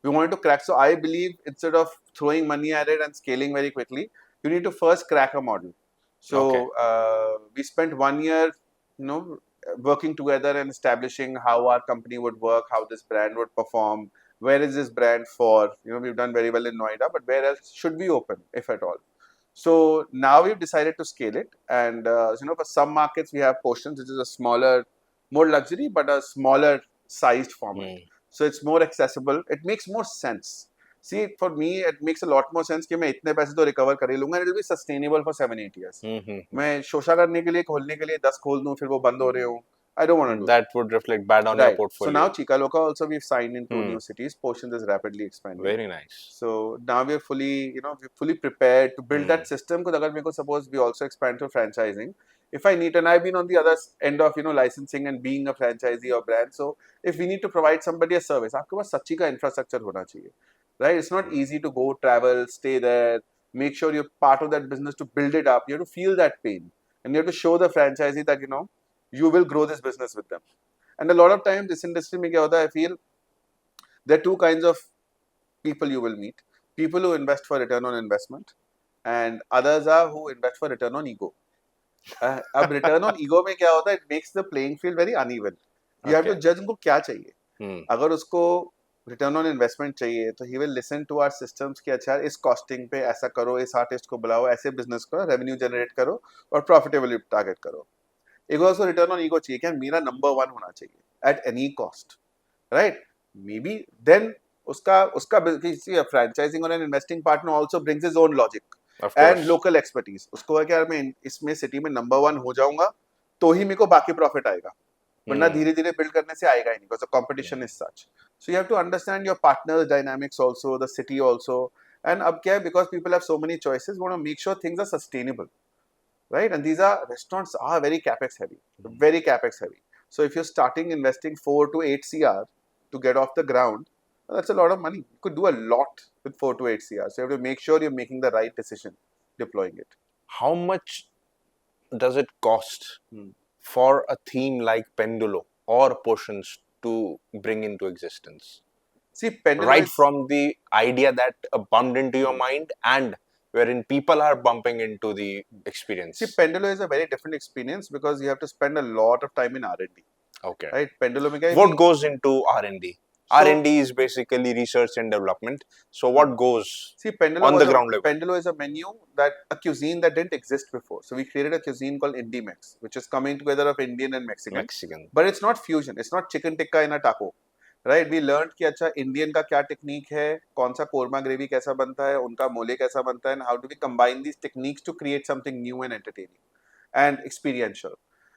We wanted to crack. So I believe instead of throwing money at it and scaling very quickly, you need to first crack a model. So we spent 1 year, working together and establishing how our company would work, how this brand would perform, where is this brand for. We've done very well in Noida, but where else should we open, if at all? So now we've decided to scale it, and for some markets we have Potions, which is a smaller, more luxury, but a smaller sized format. So it's more accessible. It makes more sense. See, for me, it makes a lot more sense कि मैं इतने पैसे तो recover कर ही लूँगा, and it will be sustainable for 7-8 years. मैं शोषा करने के लिए, खोलने के लिए 10 खोल दूँ, फिर वो बंद हो रहे हों. I don't want to do that. Would reflect bad on your portfolio. So now Chica Loca also we've signed in 2 new cities. Potions is rapidly expanding. Very nice. So now we're fully prepared to build that system. Because अगर मेरे को suppose we also expand to franchising, if I need, and I've been on the other end of licensing and being a franchisee or brand. So if we need to provide somebody a service, आपके पास सच्ची का infrastructure होना चाहिए, right? It's not easy to go travel, stay there, make sure you're part of that business to build it up. You have to feel that pain, and you have to show the franchisee that you will grow this business with them. And a lot of times this industry में क्या होता है, I feel there are two kinds of people you will meet. People who invest for return on investment, and others are who invest for return on ego. अब return on ego में क्या होता है, it makes the playing field very uneven. You have to judge उनको क्या चाहिए. अगर उसको return on investment चाहिए तो he will listen to our systems कि अच्छा इस costing पे ऐसा करो, इस artist को बुलाओ, ऐसे business करो, revenue generate करो और profitability target करो. एक also return on ego चाहिए कि मेरा number 1 होना चाहिए at any cost, right? Maybe then उसका franchising or an investing partner also brings his own logic and local expertise. उसको है कि यार मैं इसमें city में number 1 हो जाऊंगा तो ही मेरे को बाकी profit आएगा, वरना धीरे धीरे build करने से आएगा ही नहीं, because the competition is such. So you have to understand your partner's dynamics also, the city also, and अब क्या है, because people have so many choices, we want to make sure things are sustainable. Right, and these restaurants are very capex heavy, very capex heavy. So if you're starting investing 4 to 8 CR to get off the ground, that's a lot of money. You could do a lot with 4 to 8 CR. So you have to make sure you're making the right decision deploying it. How much does it cost for a theme like Pendulo or Potions to bring into existence? See, Pendulo right from the idea that bumped into your mind and wherein people are bumping into the experience. See, Pendulo is a very different experience because you have to spend a lot of time in R&D. Okay. Right? Pendulo mein what goes into R&D? R&D is basically research and development. So what goes on the ground level? Pendulo is a cuisine that didn't exist before. So we created a cuisine called Indimex, which is coming together of Indian and Mexican. But it's not fusion. It's not chicken tikka in a taco. Right, we learned कि अच्छा Indian का क्या technique है, कौन सा korma gravy कैसा बनता है, उनका मोले कैसा बनता है, and how do we combine these techniques to create something new and entertaining and experiential.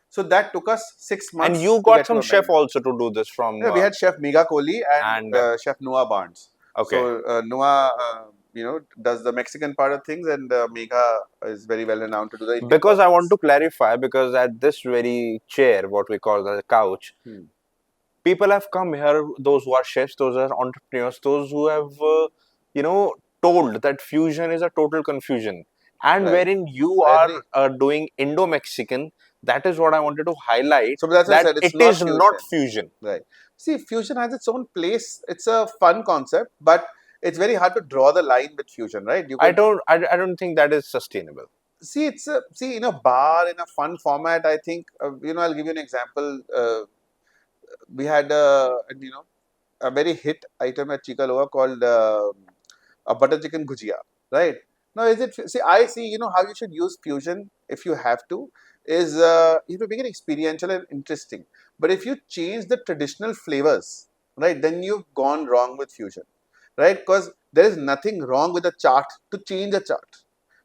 So that took us 6 months. And you got some chef also to do this from. Yeah, we had Chef Megha Kohli and Chef Noah Barnes. Okay. So Noah, does the Mexican part of things, and Megha is very well renowned to do the Indian because parts. I want to clarify, because at this very chair, what we call the couch. People have come here, those who are chefs, those who are entrepreneurs, those who have, told that fusion is a total confusion. And wherein you are doing Indo-Mexican, that is what I wanted to highlight. So that's that what I said, it is not fusion. Right. See, fusion has its own place. It's a fun concept, but it's very hard to draw the line with fusion, right? I don't think that is sustainable. See, in a bar, in a fun format, I think, I'll give you an example. We had a very hit item at Chica Loca called a butter chicken gujia, right? Now, I see, how you should use fusion if you have to, is you make it experiential and interesting. But if you change the traditional flavors, right, then you've gone wrong with fusion, right? Because there is nothing wrong with a chart to change a chart.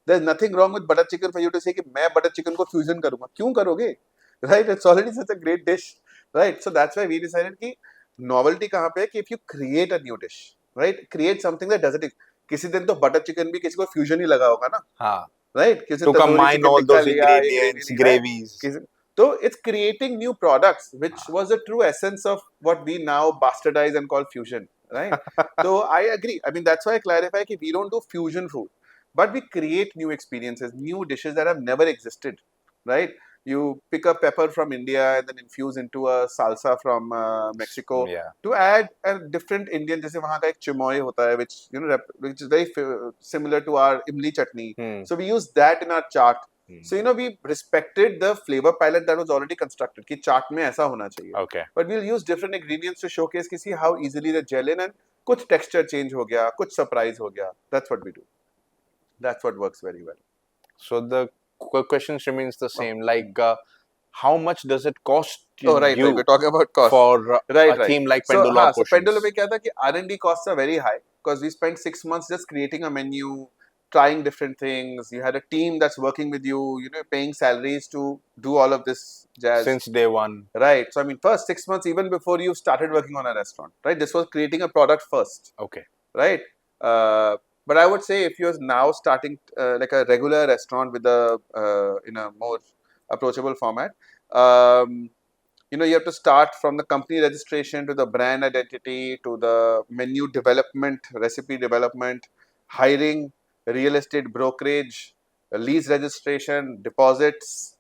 There's nothing wrong with butter chicken for you to say कि मैं butter chicken को fusion करूँगा. क्यों करोगे? Right? It's already such a great dish. Right, so that's why we decided कि novelty कहाँ पे है कि if you create a new dish, right, create something that doesn't. किसी दिन तो butter chicken भी किसी को fusion ही लगा होगा ना, हाँ, right? to combine all those ingredients, gravies. So it's creating new products, which was the true essence of what we now bastardize and call fusion, right? So I agree. I mean, that's why I clarify that we don't do fusion food, but we create new experiences, new dishes that have never existed, right? You pick up pepper from India and then infuse into a salsa from Mexico Yeah. to add a different Indian. जैसे वहाँ का एक चिमोय होता है, which which is very similar to our imli chutney. So we use that in our chaat. So we respected the flavor palette that was already constructed. कि चाट में ऐसा होना चाहिए. Okay. But we'll use different ingredients to showcase कि see how easily they gel in, and कुछ texture change हो गया, कुछ surprise हो गया. That's what we do. That's what works very well. So the question remains the same. Like, how much does it cost Oh, right, you right. We're talking about cost. for Right, a right. theme like So, Pendula so Portions? Pendulum में क्या था कि R&D costs are very high because we spent 6 months just creating a menu, trying different things. You had a team that's working with you, paying salaries to do all of this jazz. Since day one. Right. So, I mean, first 6 months, even before you started working on a restaurant, right? This was creating a product first, Okay. right? But I would say if you're now starting like a regular restaurant with in a more approachable format, you have to start from the company registration to the brand identity to the menu development, recipe development, hiring, real estate brokerage, lease registration, deposits,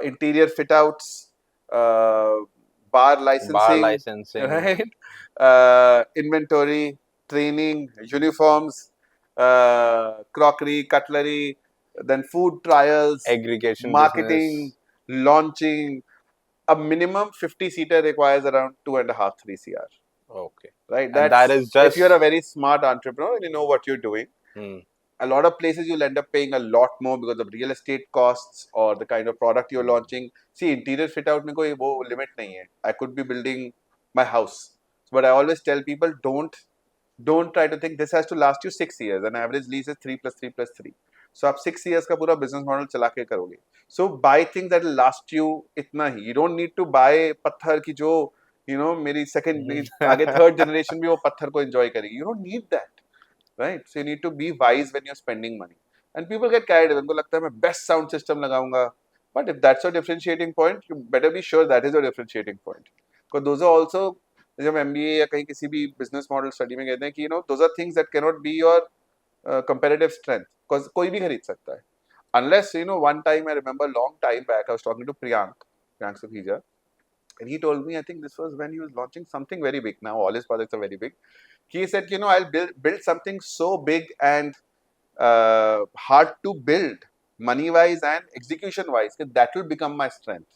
interior fit outs, bar licensing, right? Inventory, training, uniforms, crockery, cutlery, then food trials, Aggregation marketing, business. launching. A minimum 50-seater requires around 2.5, 3 CR. Okay. Right? And that is just... If you're a very smart entrepreneur and you know what you're doing. A lot of places you'll end up paying a lot more because of real estate costs or the kind of product you're launching. See, interior fit out mein koi wo limit nahi hai. I could be building my house. But I always tell people, don't try to think this has to last you 6 years. An average lease is 3 plus 3 plus 3. So आप 6 years का पूरा business model चला के करोगे. So buy things that will last you इतना ही. You don't need to buy पत्थर की जो मेरी second आगे third generation भी वो पत्थर को enjoy करेगी. You don't need that, right? So you need to be wise when you're spending money. And people get carried away. उनको लगता है मैं best sound system लगाऊंगा. But if that's your differentiating point, you better be sure that is your differentiating point. Because those are also जब MBA या कहीं किसी भी business model study में कहते हैं कि those are things that cannot be your competitive strength. Because कोई भी खरीद सकता है. Unless, one time I remember long time back, I was talking to Priyank Sukhija, and he told me, I think this was when he was launching something very big. Now all his projects are very big. He said, I'll build something so big and hard to build, money-wise and execution-wise, that will become my strength.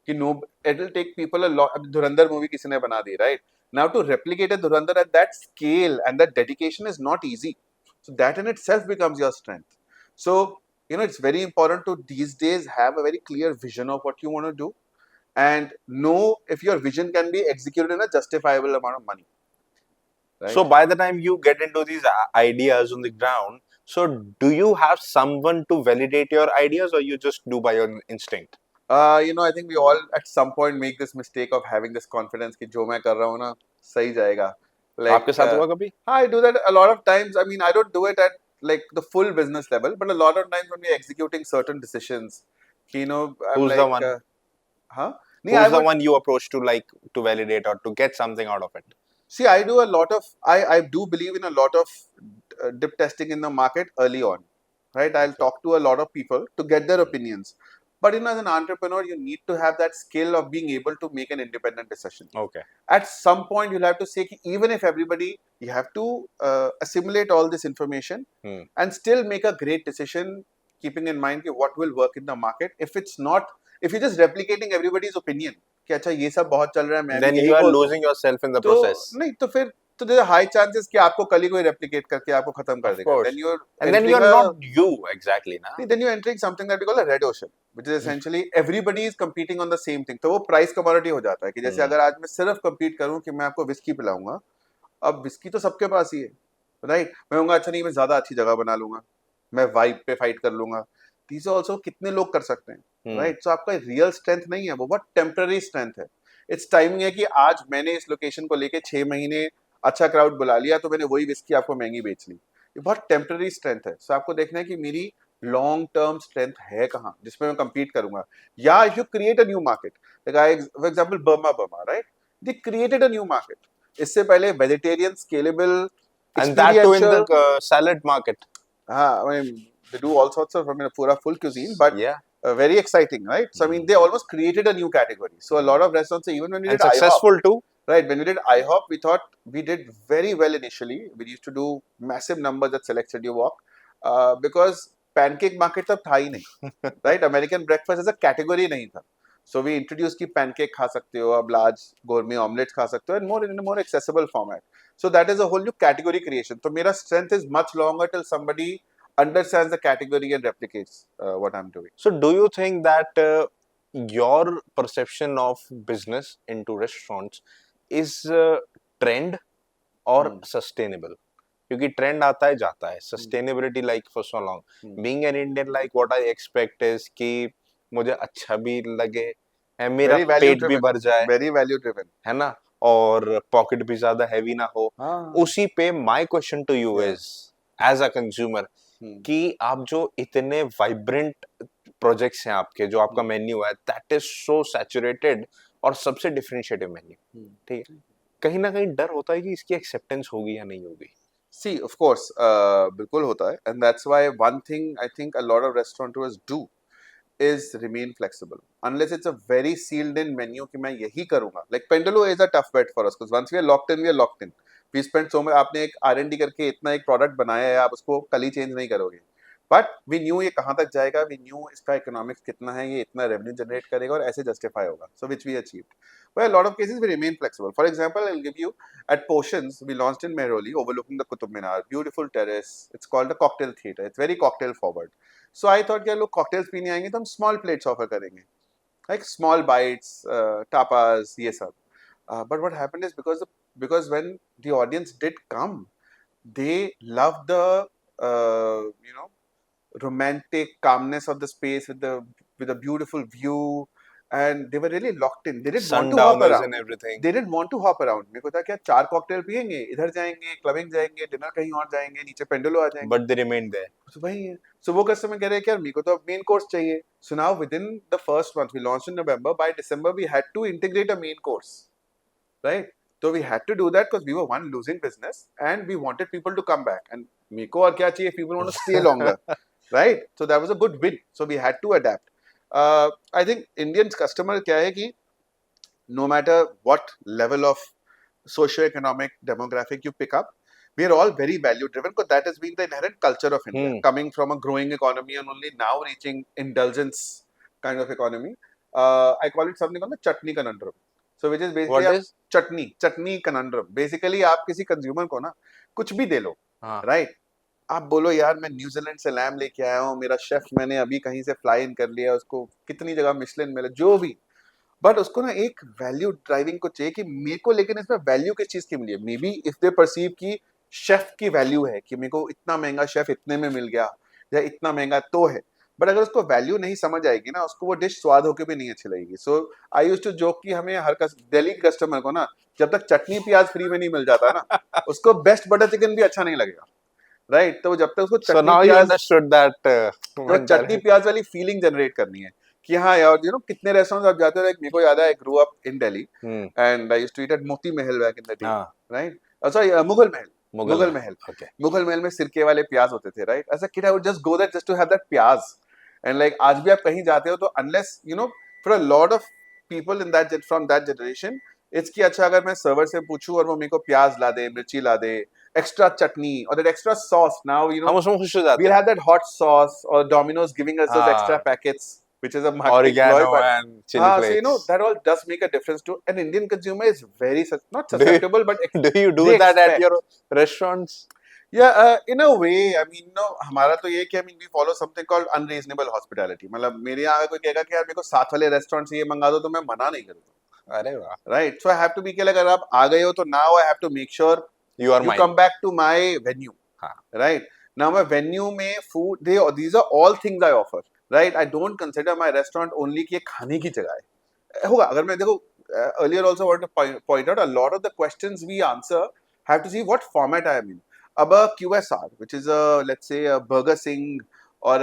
It will take people a lot. Dhurandhar movie किसी ने बना दी, right? Now to replicate a Dhurandhar at that scale and that dedication is not easy. So that in itself becomes your strength. So, it's very important to these days have a very clear vision of what you want to do and know if your vision can be executed in a justifiable amount of money. Right? So by the time you get into these ideas on the ground, so do you have someone to validate your ideas or you just do by your instinct? I think we all at some point make this mistake of having this confidence कि जो मैं कर रहा हूँ ना सही जाएगा. Like, आपके साथ हुआ कभी? I do that a lot of times. I mean, I don't do it at like the full business level, but a lot of times when we're executing certain decisions, I'm who's like, the one? Who's the one you approach to validate or to get something out of it? See, I do a lot of, I do believe in a lot of dip testing in the market early on, right? I'll talk to a lot of people to get their opinions. But as an entrepreneur, you need to have that skill of being able to make an independent decision. Okay. At some point, you'll have to say, even if everybody, you have to assimilate all this information and still make a great decision, keeping in mind what will work in the market. If you're just replicating everybody's opinion, कि अच्छा ये सब बहुत चल रहा है, मैं then you are losing yourself in the process. नहीं तो फिर तो there's a high chances कि आपको कल ही कोई replicate करके आपको खत्म कर देगा. Then you're not you exactly, ना? Then you're entering something that we call a red ocean, which is essentially everybody is competing on the same thing. तो वो price commodity हो जाता है कि जैसे अगर आज मैं सिर्फ compete करूँ कि मैं आपको whiskey पिलाऊंगा, अब whiskey तो सबके पास ही है, right? मैं कहूँगा अच्छा नहीं मैं ज़्यादा अच्छी जगह बना लूँगा, मैं vibe पे fight कर लूँगा. These also कितने लोग कर सकते हैं, right? So आपका real strength नहीं है, वो बहुत temporary strength है. It's timing है कि आज मैंने इस location को लेके 6 महीने अच्छा क्राउड बुला लिया तो मैंने वही विस्की आपको महंगी बेच ली. ये बहुत टेम्पररी स्ट्रेंथ है. सो आपको देखना है कि मेरी लॉन्ग टर्म स्ट्रेंथ है कहाँ जिसमें मैं compete करूंगा, या if you create a new market, like I, for example Burma, right, they created a new market. इससे पहले vegetarian scalable And that too in the experiential, salad market. I mean, they do all sorts of, I mean, pura full cuisine, but Yeah. very exciting, right? So I mean, they almost created a new category. So a lot of restaurants, even when we And did IHOP, successful too. right? When we did IHOP, we thought we did very well initially. We used to do massive numbers at Select City Walk because pancake market तब था ही नहीं, right? American breakfast as a category नहीं था. So we introduced कि pancake खा सकते हो, अब large gourmet omelets खा सकते हो, and more in a more accessible format. So that is a whole new category creation. So मेरा strength is much longer till somebody understands the category and replicates what I'm doing. So do you think that your perception of business into restaurants is trend or sustainable? क्योंकि trend आता है जाता है, sustainability like for so long, being an Indian like what I expect is कि मुझे अच्छा भी लगे, है मेरा Very value पेट भी driven. भर जाए, Very value driven. है ना, और पॉकेट भी ज्यादा हैवी ना हो, हाँ. उसी पे my question to you Yeah. Is as a consumer कि आप जो इतने वाइब्रेंट प्रोजेक्ट्स हैं आपके, जो आपका मेन्यू है दैट इज सो सैचुरेटेड और सबसे डिफरेंशिएटिव मेन्यू, ठीक है, कहीं ना कहीं डर होता है कि इसकी एक्सेप्टेंस होगी या नहीं होगी? See, of course, बिल्कुल होता है, and that's why one thing I think a lot of restaurateurs do is remain flexible. Unless it's a very sealed in menu कि मैं यही करूँगा. Like Pendulo is a tough bet for us because once we are locked in, we are locked in. We spent so much. आपने एक R&D करके इतना एक product बनाया है, आप उसको कल ही change नहीं करोगे. But we knew ये कहाँ तक जाएगा, we knew इसका economics कितना है, ये इतना revenue generate करेगा और ऐसे justify होगा. So which we achieved. But a lot of cases we remain flexible. For example, I'll give you at Potions, we launched in Mehrauli, overlooking the Qutub Minar, beautiful terrace. It's called a cocktail theatre. It's very cocktail forward. So I thought यार लोग cocktails पीने आएंगे तो हम small plates offer करेंगे, like small bites, tapas, ये सब. But what happened is because when the audience did come, they loved the romantic calmness of the space with a beautiful view, and they were really locked in. They didn't want to hop Sundowners around. and everything. They didn't want to hop around. मेरे को था क्या 4 cocktail पियेंगे, इधर जाएंगे, clubbing जाएंगे, dinner कहीं और जाएंगे, नीचे पेंडुलो आ जाएंगे. But they remained there. So वही है. So वो कस्टमर कह रहे हैं कि यार मेरे को तो अब मेन कोर्स चाहिए. So now within the first month, we launched in November. By December, we had to integrate a main course, right? So we had to do that because we were one losing business and we wanted people to come back. And मेरे को और क्या चाहिए? People want to stay longer, right? So that was a good win. So we had to adapt. I think Indian customer क्या है कि no matter what level of socio-economic demographic you pick up, we are all very value driven because that has been the inherent culture of India, coming from a growing economy and only now reaching indulgence kind of economy. I call it something called the chutney conundrum. So which is basically What is? chutney conundrum. Basically आप किसी consumer को ना कुछ भी दे लो, हाँ. right? आप बोलो यार मैं न्यूजीलैंड से लैम लेके आया हूँ, मेरा शेफ मैंने अभी कहीं से फ्लाई इन कर लिया, उसको कितनी जगह मिशलिन मिले, जो भी, बट उसको ना एक वैल्यू ड्राइविंग को चाहिए कि मेरे को, लेकिन इसमें वैल्यू किस चीज की मिली है. May be if they perceive की शेफ की वैल्यू है कि मेरे को इतना महंगा शेफ इतने में मिल गया या इतना महंगा तो है, बट अगर उसको वैल्यू नहीं समझ आएगी ना, उसको वो डिश स्वाद होकर भी नहीं अच्छी लगेगी. सो आई यूज्ड टू जोक कि हमें हर दिल्ली कस्टमर को ना जब तक चटनी प्याज फ्री में नहीं मिल जाता ना, उसको बेस्ट बटर चिकन भी अच्छा नहीं लगेगा, राइट? तो जब तक उसको So now you understood that. तो चटनी प्याज वाली फीलिंग जनरेट करनी है कि हाँ यार, यू नो कितने रेस्टोरेंट्स आप जाते हो. लाइक मेरे को याद है, I grew up in Delhi and I used to eat at Moti Mahal back in the day, right? Sorry, Mughal Mahal. Okay. Mughal Mahal में सिरके वाले प्याज होते थे, right? As a kid I would just go there just to have that प्याज. एंड लाइक आज भी आप कहीं जाते हो तो unless you know, for a lot of people in that from that generation, it's कि अच्छा अगर मैं सर्वर से पूछूं और वो मेरे को प्याज ला दे, मिर्ची ला दे, extra chutney or that extra sauce. Now you know हम उसमें खुश हो जाते we'll हैं. have that hot sauce, or Domino's giving us those extra packets, which is a marketing ploy. Oregano But and chili flakes. so you know that all does make a difference to an Indian consumer. Is very not susceptible, but Do you do they that at expect. your restaurants? Yeah, in a way. I mean, no, हमारा तो ये कि I mean we follow something called unreasonable hospitality. मतलब मेरे यहाँ कोई कहेगा कि यार मेरे को साथ वाले रेस्टोरेंट से ये मंगा दो, तो मैं मना नहीं करूँगा. अरे वाह. Right. So I have to be कि अगर आप आ गए हो तो now I have to make sure You are you mine. come back to my venue. हाँ. Right. Now my venue में food, these are all things I offer. Right. I don't consider my restaurant only कि ये खाने की जगह है. होगा अगर मैं देखो, earlier also want to point out a lot of the questions we answer have to see what format I am in. अब a QSR, which is a, let's say, a Burger Singh or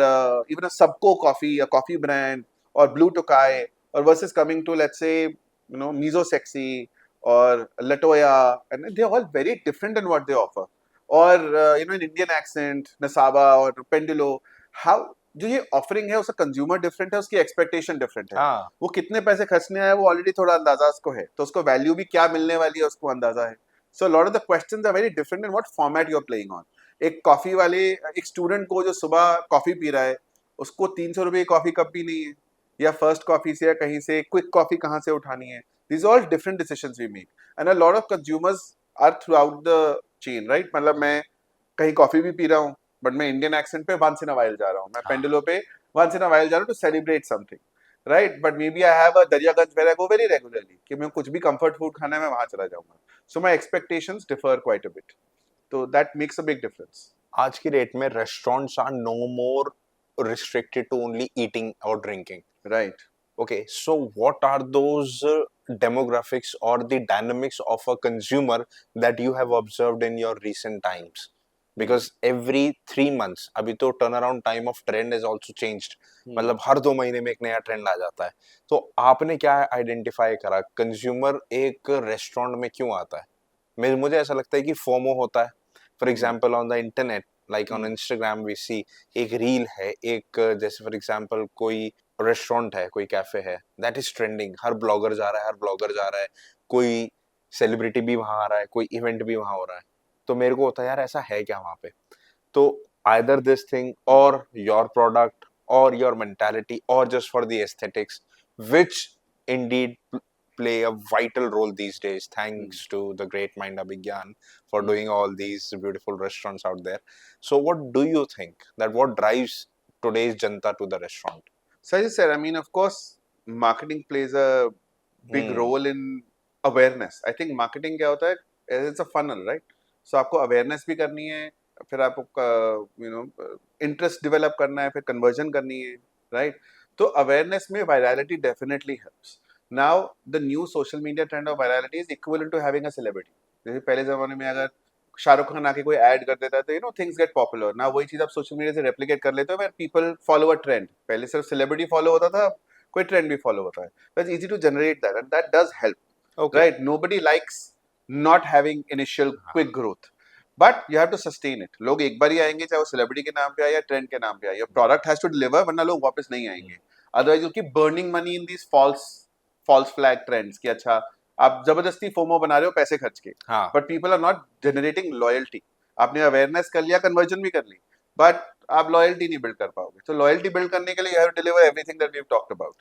even a Subco coffee, a coffee brand, or Blue Tokai, or versus coming to, let's say, Miso Sexy or Latoya, and they're all very different in what they offer. Or an Indian accent, Nasaba or Pendulo. How जो ये offering है उसका consumer different है, उसकी expectation different है. हाँ वो कितने पैसे खर्चने आया है वो ऑलरेडी थोड़ा अंदाजा उसको है, तो उसको वैल्यू भी क्या मिलने वाली है उसको अंदाजा है. So lot of the questions are very different in what format you are playing on. एक कॉफी वाले, एक स्टूडेंट को जो सुबह कॉफी पी रहा है, उसको 300 रुपए की कॉफी कप भी नहीं है, या फर्स्ट कॉफी से या कहीं से क्विक कॉफी कहाँ से उठानी है. These are all different decisions we make, and a lot of consumers are throughout the chain, right? मतलब मैं कहीं कॉफी भी पी रहा हूँ, बट मैं इंडियन एक्सेंट पे वंस इन अ वाइल जा रहा हूँ, मैं पेंडुलो पे वंस इन अ वाइल जा रहा हूँ to celebrate something, right? But maybe I have a Daryaganj where I go very regularly, कि मैं कुछ भी कंफर्ट फूड खाना है मैं वहां चला जाऊंगा. So my expectations differ quite a bit, तो that makes a big difference. आज की डेट में restaurants are no more restricted to only eating or drinking. Right. Okay, so what are those demographics or the dynamics of a consumer that you have observed in your recent times? Because every 3 months, अभी तो turnaround time of trend has also changed. मतलब हर 2 महीने में एक नया trend आ जाता है. तो आपने क्या आइडेंटिफाई करा, कंज्यूमर एक रेस्टोरेंट में क्यों आता है? मुझे ऐसा लगता है कि फोमो होता है. For example on the internet, like on Instagram we see एक रील है, एक जैसे फॉर एग्जाम्पल कोई रेस्टोरेंट है, कोई कैफे है, that is trending, her blogger जा रहा है, हर ब्लॉगर जा रहा है, कोई सेलिब्रिटी भी वहां आ रहा है, कोई इवेंट भी वहां हो रहा है. तो मेरे को होता है यार ऐसा है क्या वहां पे. तो आइदर दिस थिंग और योर प्रोडक्ट और योर मेंटालिटी और just for the aesthetics, which indeed play a vital role these days, thanks to the great mind Abhigyan for doing all these beautiful restaurants out there. So what do you think that what drives today's janta to the restaurant? So as I said, I mean, of course, marketing plays a big role in awareness. I think marketing क्या होता है, it's a funnel, right? So आपको awareness भी करनी है, फिर आपको interest develop करना है, फिर conversion करनी है, right? तो awareness में virality definitely helps. Now the new social media trend of virality is equivalent to having a celebrity. जैसे पहले जमाने में अगर शाहरुख खान आके कोई ऐड कर देता है तो थिंग्स गेट पॉपुलर. ना वही चीज आप सोशल मीडिया से रेप्लिकेट कर लेते हो, where people follow a trend. पहले सिर्फ सेलिब्रिटी फॉलो होता था, कोई ट्रेंड भी फॉलो होता है. That's easy to generate that, and that does help. Okay. Right. Nobody likes not having initial quick growth, but you have to sustain it. लोग एक बार ही आएंगे, चाहे वो सेलिब्रिटी के नाम पे आए या ट्रेंड के नाम पे आए. Your product has to deliver, वरना लोग वापस नहीं आएंगे. Otherwise you keep burning money in these false flag trends कि अच्छा आप जबरदस्ती फोमो बना रहे हो पैसे खर्च के, हाँ. But people are not generating loyalty. आपने अवेयरनेस कर लिया, कन्वर्जन भी कर ली, बट आप लॉयल्टी नहीं बिल्ड कर पाओगे. तो लॉयल्टी बिल्ड करने के लिए you have to deliver everything that we have talked about,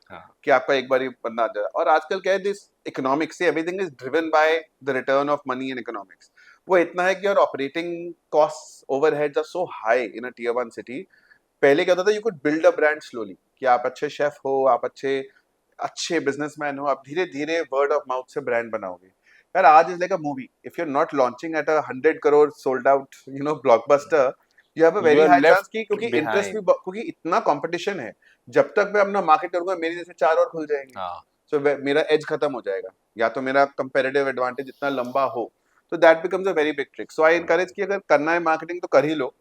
कि आपका एक बार ही बंदा आ जाए. और आजकल क्या है, दिस इकोनॉमिक्स से everything is driven by the return of money in economics. वो इतना है कि और operating cost overheads are so high in a tier 1 city. पहले क्या होता था, you could build a brand slowly, कि आप अच्छे शेफ हो, आप अच्छे बिजनेसमैन हो, आप धीरे धीरे वर्ड ऑफ माउथ से ब्रांड बनाओगे. यार आज is like a movie. If you are not launching at a 100 crore sold out blockbuster, you have a very You are high left chance, क्योंकि इंटरेस्ट behind. भी, क्योंकि इतना कंपटीशन है. जब तक मैं अपना मार्केट करूंगा, मेरे जैसे 4 और खुल जाएंगे. हाँ. सो मेरा एज खत्म हो जाएगा, या तो मेरा कंपेरेटिव एडवांटेज इतना लंबा हो. तो that becomes a very big trick. So I encourage कि अगर करना है मार्केटिंग तो कर ही लो,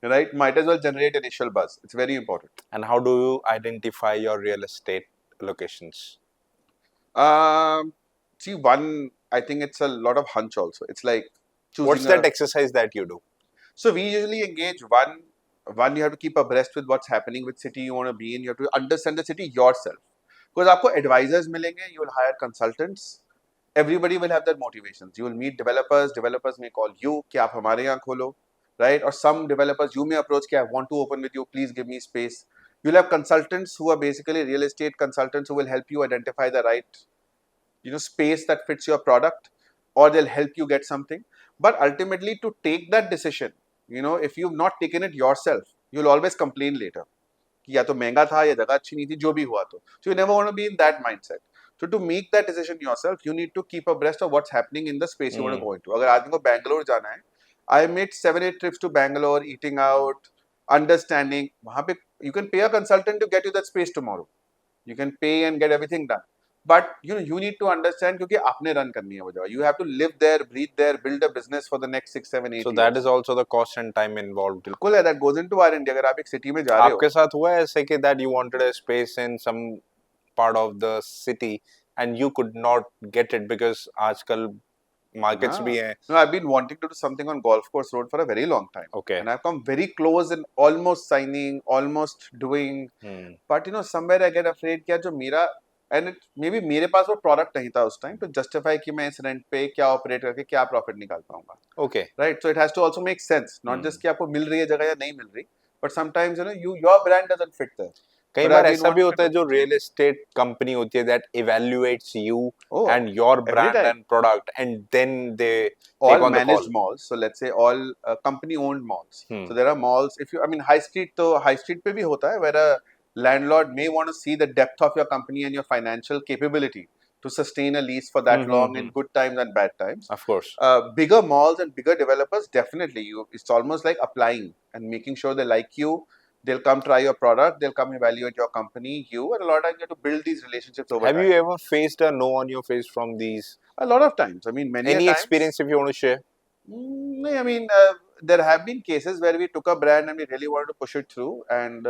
right? Might as well generate initial buzz. It's very important. And how do you identify your real estate locations? See, one, I think it's a lot of hunch also. It's like choosing What's that exercise that you do? So we usually engage one. You have to keep abreast with what's happening with city you want to be in. You have to understand the city yourself. Because आपको advisors मिलेंगे, you will hire consultants. Everybody will have their motivations. You will meet developers. Developers may call you कि आप हमारे यहाँ खोलो, right? Or some developers you may approach कि I want to open with you. Please give me space. You'll have consultants who are basically real estate consultants who will help you identify the right, space that fits your product, or they'll help you get something. But ultimately, to take that decision, if you've not taken it yourself, you'll always complain later कि या तो महंगा था या जगह अच्छी नहीं थी, जो भी हुआ तो. So you never want to be in that mindset. So to make that decision yourself, you need to keep abreast of what's happening in the space you want to go into. अगर आदमी को बैंगलोर जाना है, I made 7-8 trips to Bangalore, eating out, understanding. वहाँ पे you can pay a consultant to get you that space tomorrow. You can pay and get everything done. but you need to understand क्योंकि आपने run करनी है वो जगह. You have to live there, breathe there, build a business for the next 6, 7, 8 So years. that is also the cost and time involved. बिल्कुल है, that goes into R&D. अगर आप एक city में जा रहे हो आपके साथ हुआ है ऐसे कि that you wanted a space in some part of the city and you could not get it because आजकल markets भी हैं. No, I've been wanting to do something on Golf Course Road for a very long time. Okay. And I've come very close in almost signing, almost doing. But somewhere I get afraid कि जो मेरा and it maybe मेरे पास वो product नहीं था उस time to justify कि मैं इस rent पे क्या operate करके क्या profit निकाल पाऊंगा. Okay. Right? So it has to also make sense. Not just कि आपको मिल रही है जगह या नहीं मिल रही. But sometimes your brand doesn't fit there. कई बार ऐसा भी होता है जो रियल एस्टेट कंपनी होती है that evaluates you and your brand and product and then they all take on managed the call. malls, so let's say all company owned malls. So there are malls, if you I mean high street तो high street पे भी होता है where a landlord may want to see the depth of your company and your financial capability to sustain a lease for that long in good times and bad times. Of course. Bigger malls and bigger developers, definitely it's almost like applying and making sure they like you. They'll come try your product, they'll come evaluate your company, you, and a lot of times you have to build these relationships over time. Have you ever faced a no on your face from these? A lot of times. I mean, many Any times. experience if you want to share? I mean, there have been cases where we took a brand and we really wanted to push it through, and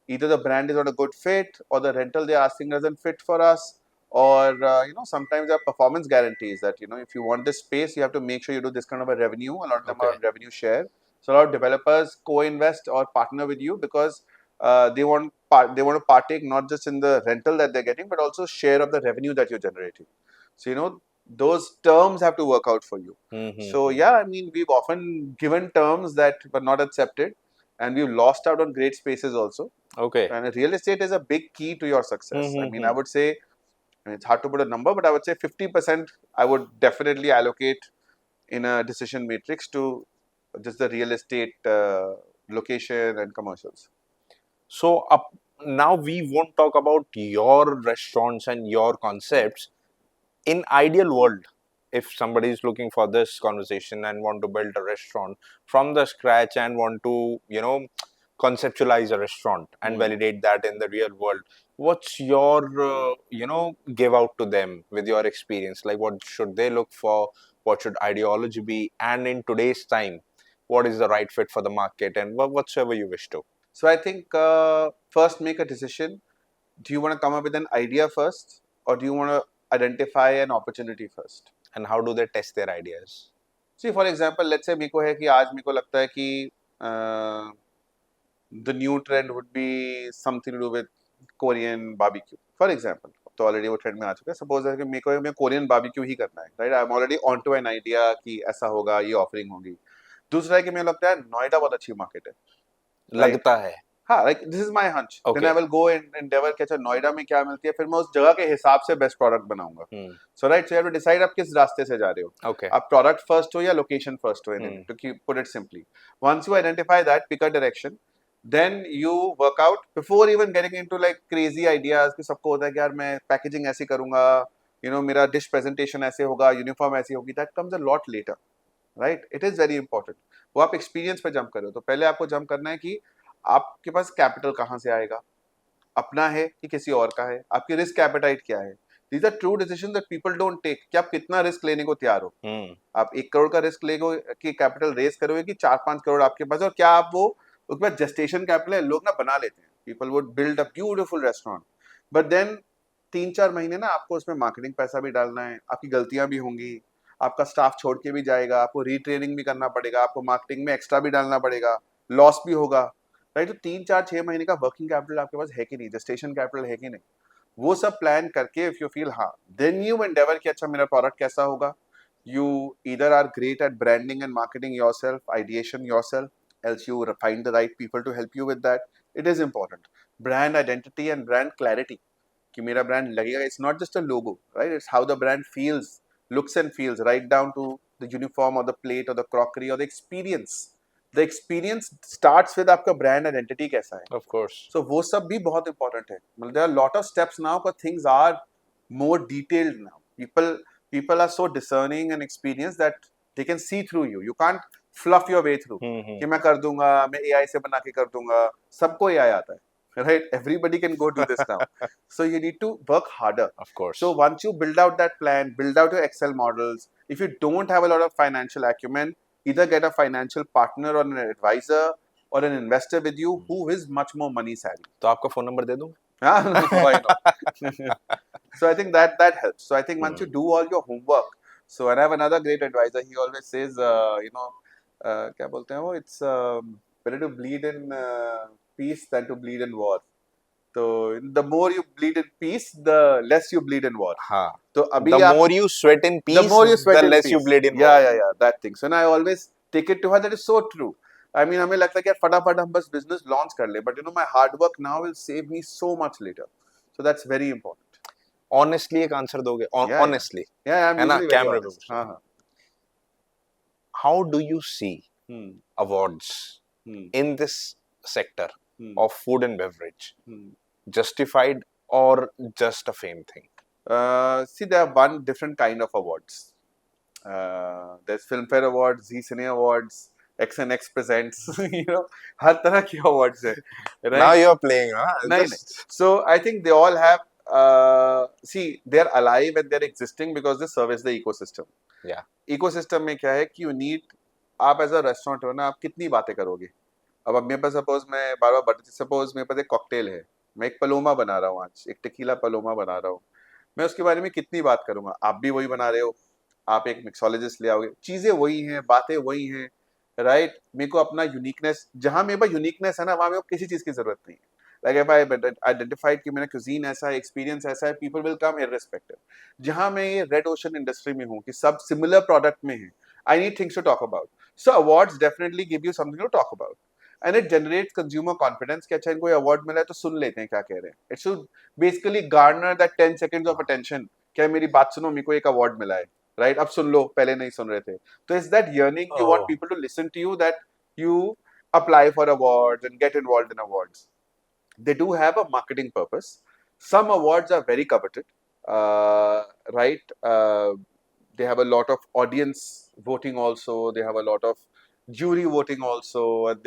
either the brand is not a good fit, or the rental they're asking doesn't fit for us, or sometimes there are performance guarantees that if you want this space, you have to make sure you do this kind of a revenue. A lot of them are on revenue share. So a lot of developers co-invest or partner with you because they want to partake not just in the rental that they're getting, but also share of the revenue that you're generating. So those terms have to work out for you. So yeah, I mean we've often given terms that were not accepted, and we've lost out on great spaces also. Okay. And real estate is a big key to your success. I mean, I would say, and it's hard to put a number, but I would say 50% I would definitely allocate in a decision matrix to just the real estate location and commercials. So now we won't talk about your restaurants and your concepts. In ideal world, if somebody is looking for this conversation and want to build a restaurant from the scratch and want to conceptualize a restaurant and validate that in the real world, what's your give out to them with your experience? Like what should they look for? What should ideology be? And in today's time, what is the right fit for the market and whatsoever you wish to? So I think first make a decision. Do you want to come up with an idea first, or do you want to identify an opportunity first? And how do they test their ideas? See, for example, let's say मेरे को है कि आज मेरे को लगता है कि the new trend would be something to do with Korean barbecue. For example, तो already वो trend में आ चुका है. Suppose है कि मेरे को Korean barbecue ही करना है, right? I'm already onto an idea कि ऐसा होगा, ये offering होगी. दूसरा है कि मुझे लगता है नोएडा बहुत अच्छी मार्केट है. लगता है. हाँ, like this is my hunch. Okay. Then I will go and endeavor कि अच्छा नोएडा में क्या मिलती है, फिर मैं उस जगह के हिसाब से बेस्ट प्रोडक्ट बनाऊंगा. So right, so you have to decide आप किस रास्ते से जा रहे हो. Okay. आप प्रोडक्ट फर्स्ट हो या लोकेशन फर्स्ट हो, to put it simply. Once you identify that, pick a direction. Then you work out before even getting into like crazy ideas कि सबको होता है कि यार मैं पैकेजिंग ऐसी करूंगा, मेरा डिश प्रेजेंटेशन ऐसे होगा, यूनिफॉर्म ऐसी होगी. That comes a lot later, right? It is very important. वो आप एक्सपीरियंस पे जंप करो, तो पहले आपको जंप करना है कि आपके पास कैपिटल कहाँ से आएगा, अपना है कि किसी और का है, आपकी रिस्क एपेटाइट क्या है. These are true decisions that people don't take. कि आप कितना रिस्क लेने को तैयार हो. आप 1 करोड़ का रिस्क लेगो कि कैपिटल रेस करोगे कि 4-5 करोड़ आपके पास, और क्या आप वो उसके बाद जेस्टेशन कैपिटल है, लोग ना बना लेते हैं. People would build a beautiful restaurant, but then 3-4 महीने ना आपको उसमें मार्केटिंग पैसा भी डालना है, आपकी गलतियां भी होंगी, आपका स्टाफ छोड़ के भी जाएगा, आपको रीट्रेनिंग भी करना पड़ेगा, आपको मार्केटिंग में एक्स्ट्रा भी डालना पड़ेगा, लॉस भी होगा, राइट. तो 3-4-6 महीने का वर्किंग कैपिटल आपके पास है कि नहीं, जेस्टेशन कैपिटल है कि नहीं, वो सब प्लान करके इफ यू फील हाँ, देन यू एंडेवर कि अच्छा मेरा प्रोडक्ट कैसा होगा. You either are great at branding and marketing yourself, ideation yourself, else you find the right people to help you with that. It is important. Brand identity and brand clarity. कि मेरा brand लगेगा. It's not just a logo, right? It's how the brand feels, looks and feels, right down to the uniform or the plate or the crockery or the experience. The experience starts with आपका brand identity कैसा है. Of course. So वो सब भी बहुत important है. मतलब there are a lot of steps now because things are more detailed now. People are so discerning and experienced that they can see through you. You can't fluff your way through. कि मैं कर दूंगा, मैं AI से बना के कर दूंगा. सबको AI आता है. right? Everybody can go do this now. So you need to work harder. Of course. So once you build out that plan, build out your Excel models, if you don't have a lot of financial acumen, either get a financial partner or an advisor or an investor with you who is much more money savvy. तो आपका phone number दे दूँ? Why not? So I think that helps. So I think once you do all your homework, so and I have another great advisor. He always says, क्या बोलते हैं वो? It's better to bleed in peace than to bleed in war. So the more you bleed in peace, the less you bleed in war. हाँ. तो अभी The आप more you sweat in peace, the more you sweat the in less peace. you bleed in yeah, war. yeah, that thing. So and I always take it to her. That is so true. I mean, हमें लगता है कि यार फटाफट हम बस business launch कर ले, but my hard work now will save me so much later. So that's very important. Honestly एक answer दोगे? Yeah, Honestly. Yeah, I'm है ना? usually very Camera honest. पे. हाँ, How do you see Hmm. awards Hmm. in this sector Hmm. of food and beverage? Hmm. Justified or just a fame thing? See, there are one different kind of awards. There's Filmfare Awards, Zee Cine Awards, XNX Presents. हर तरह की awards है. Right? Now you're playing, huh? नहीं, Just- So I think they all have. See, they're alive and they're existing because they service the ecosystem. Yeah. Ecosystem में क्या है कि you need, आप as a restaurant हो ना, आप कितनी बातें करोगे? अब मेरे पास suppose मैं बार-बार suppose मेरे पास एक cocktail है, मैं एक पलोमा बना रहा हूँ आज, एक टेकीला पलोमा बना रहा हूँ, मैं उसके बारे में कितनी बात करूँगा? आप भी वही बना रहे हो, आप एक मिक्सोलॉजिस्ट ले आओगे, चीजें वही हैं, बातें वही हैं, राइट? मेरे को अपना यूनिकनेस, जहाँ मेरे पास यूनिकनेस है ना, वहाँ मेरे को किसी चीज की जरूरत नहीं है. Like if I identified कि मेरा cuisine ऐसा है, experience ऐसा है, people will come irrespective. जहाँ मैं ये red ocean industry में हूँ कि सब similar product में हैं, I need things to talk about. So awards definitely give you something to talk about. And it generates consumer confidence कि अच्छा इनको award मिला है तो सुन लेते हैं क्या कह रहे हैं. It should basically garner that 10 seconds of attention. क्या मेरी बात सुनो, मेरे को एक award मिला है, right? अब सुन लो, पहले नहीं सुन रहे थे. तो it's that yearning you want people to listen to you that you apply for awards and get involved in awards. They do have a marketing purpose. Some awards are very coveted, right? They have a lot of audience voting also. They have a lot of jury voting also. And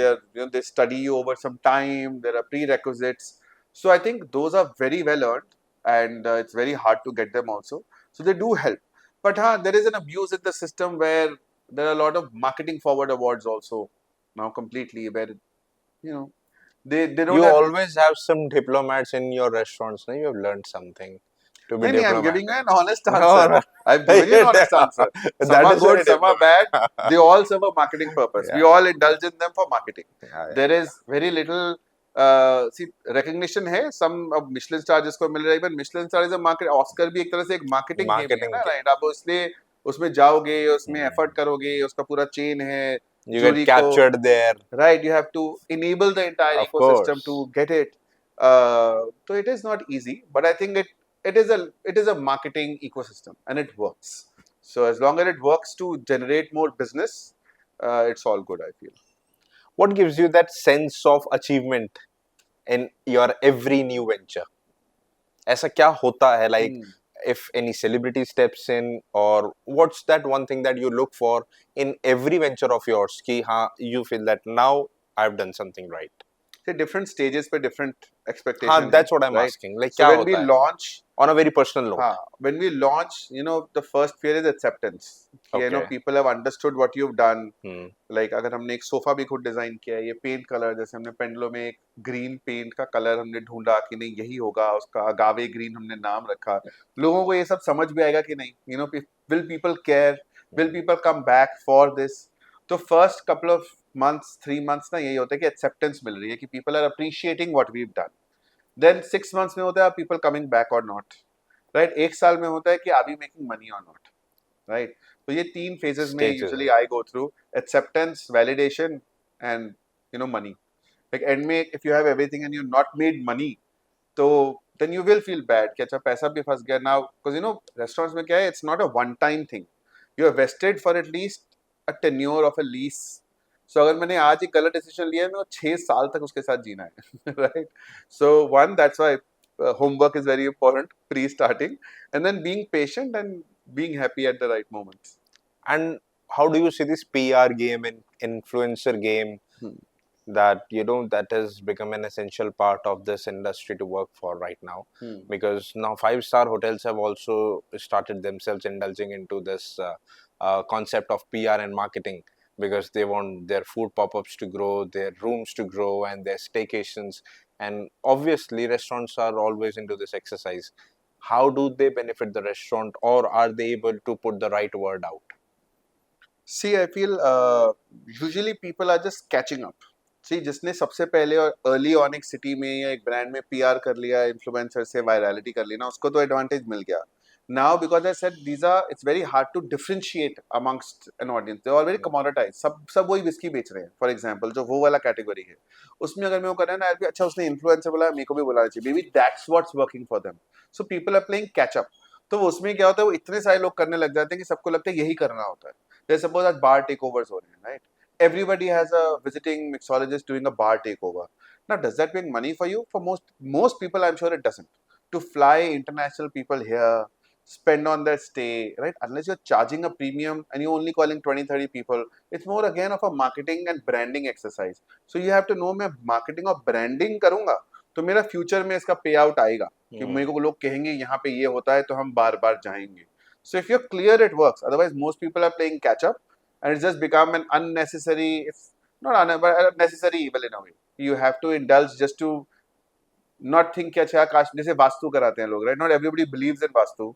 they study you over some time. There are prerequisites. So I think those are very well earned, and it's very hard to get them also. So they do help. But there is an abuse in the system where there are a lot of marketing forward awards also now completely where they don't You have, always have some diplomats in your restaurants. No? You have learned something to be I'm diplomat. giving you an honest No, answer. no. I've given you an honest answer. That Some are is very good, some are bad. They all serve a marketing purpose. We Yeah. all indulge in them for marketing. Yeah, yeah. There is very little see recognition है. Some अब Michelin star जिसको मिल रहा है, but Michelin star is a market. Oscar भी एक तरह से एक marketing game है Marketing ना, game. right? आप इसलिए उसमें जाओगे, उसमें effort करोगे, उसका पूरा chain है. You jury get को- captured there. Right, you have to enable the entire Of ecosystem course. to get it. So it is not easy, but I think it is a marketing ecosystem and it works. So as long as it works to generate more business, it's all good, I feel. What gives you that sense of achievement in your every new venture? ऐसा क्या होता है? Like if any celebrity steps in, or what's that one thing that you look for in every venture of yours? कि हाँ, you feel that now I've done something right. See, different stages पे different expectation. हाँ, that's what I'm right? asking. Like So क्या when we होता है? launch, On a very personal note. when we launch, the first fear is acceptance. Okay. People have understood what you've done. Hmm. Like अगर हमने एक sofa भी खुद design किया है, ये पेंट कलर, जैसे हमने पेंडलो में एक ग्रीन पेंट का कलर हमने ढूंढा कि नहीं यही होगा, उसका अगावे ग्रीन हमने नाम रखा. लोगों को ये सब समझ भी आएगा कि नहीं, will people care, will people come back for this? तो first couple of months, 3 months ना यही होता है कि acceptance मिल रही है कि people are appreciating what we've done. Then 6 months में होता है people coming back or not, right? 1 साल में होता है कि are we making money or not, right? तो ये 3 phases में Stages. usually I go through: acceptance, validation, and money. Like end में if you have everything and you're not made money, तो then you will feel bad कि अच्छा पैसा भी फंस गया. Now because restaurants में क्या है, it's not a one time thing. You are vested for at least a tenure of a lease. So अगर मैंने आज एक गलत डिसीजन लिया है, मैं 6 साल तक उसके साथ जीना है. Right? So one, that's why homework is very important pre-starting, and then being patient and being happy at the right moments. And how do you see this PR game and influencer game? that that has become an essential part of this industry to work for right now, because now five-star hotels have also started themselves indulging into this concept of PR and marketing, because they want their food pop-ups to grow, their rooms to grow, and their staycations. And obviously restaurants are always into this exercise. How do they benefit the restaurant, or are they able to put the right word out? See, I feel usually people are just catching up. See, जिसने सबसे पहले और early on एक city में या एक brand में PR कर लिया, इन्फ्लुएंसर से वायरलिटी कर ली ना, उसको तो एडवांटेज मिल गया. Now, because I said it's very hard to differentiate amongst an audience. They're all very commoditized. सब वही विस्की बेच रहे हैं. For example, जो वो वाला कैटेगरी है, उसमें अगर मैं वो कर रहा है ना, यार अच्छा उसने इन्फ्लुएंसर बोला, मेरे को भी बुलाना चाहिए. Maybe that's what's working for them. So people are playing catch up. तो उसमें क्या होता है, वो इतने सारे लोग करने लग जाते हैं कि सबको लगता है यही करना होता है. Let's suppose that bar takeovers हो रहे हैं, right? Everybody has a visiting mixologist doing a bar takeover. Now, does that bring money for you? For most people, I'm sure it doesn't. To fly international people here, spend on their stay, right? Unless you're charging a premium and you're only calling 20, 30 people, it's more again of a marketing and branding exercise. So you have to know मैं marketing और branding करूँगा तो मेरा future में इसका payout आएगा कि मेरे को लोग कहेंगे यहाँ पे ये होता है तो हम बार बार जाएंगे. So if you're clear, it works. Otherwise, most people are playing catch up, and it's just become an unnecessary. It's not but a necessary evil in a way. You have to indulge just to not think कि अच्छा काश जैसे वास्तु कराते हैं लोग, right? Not everybody believes in vastu,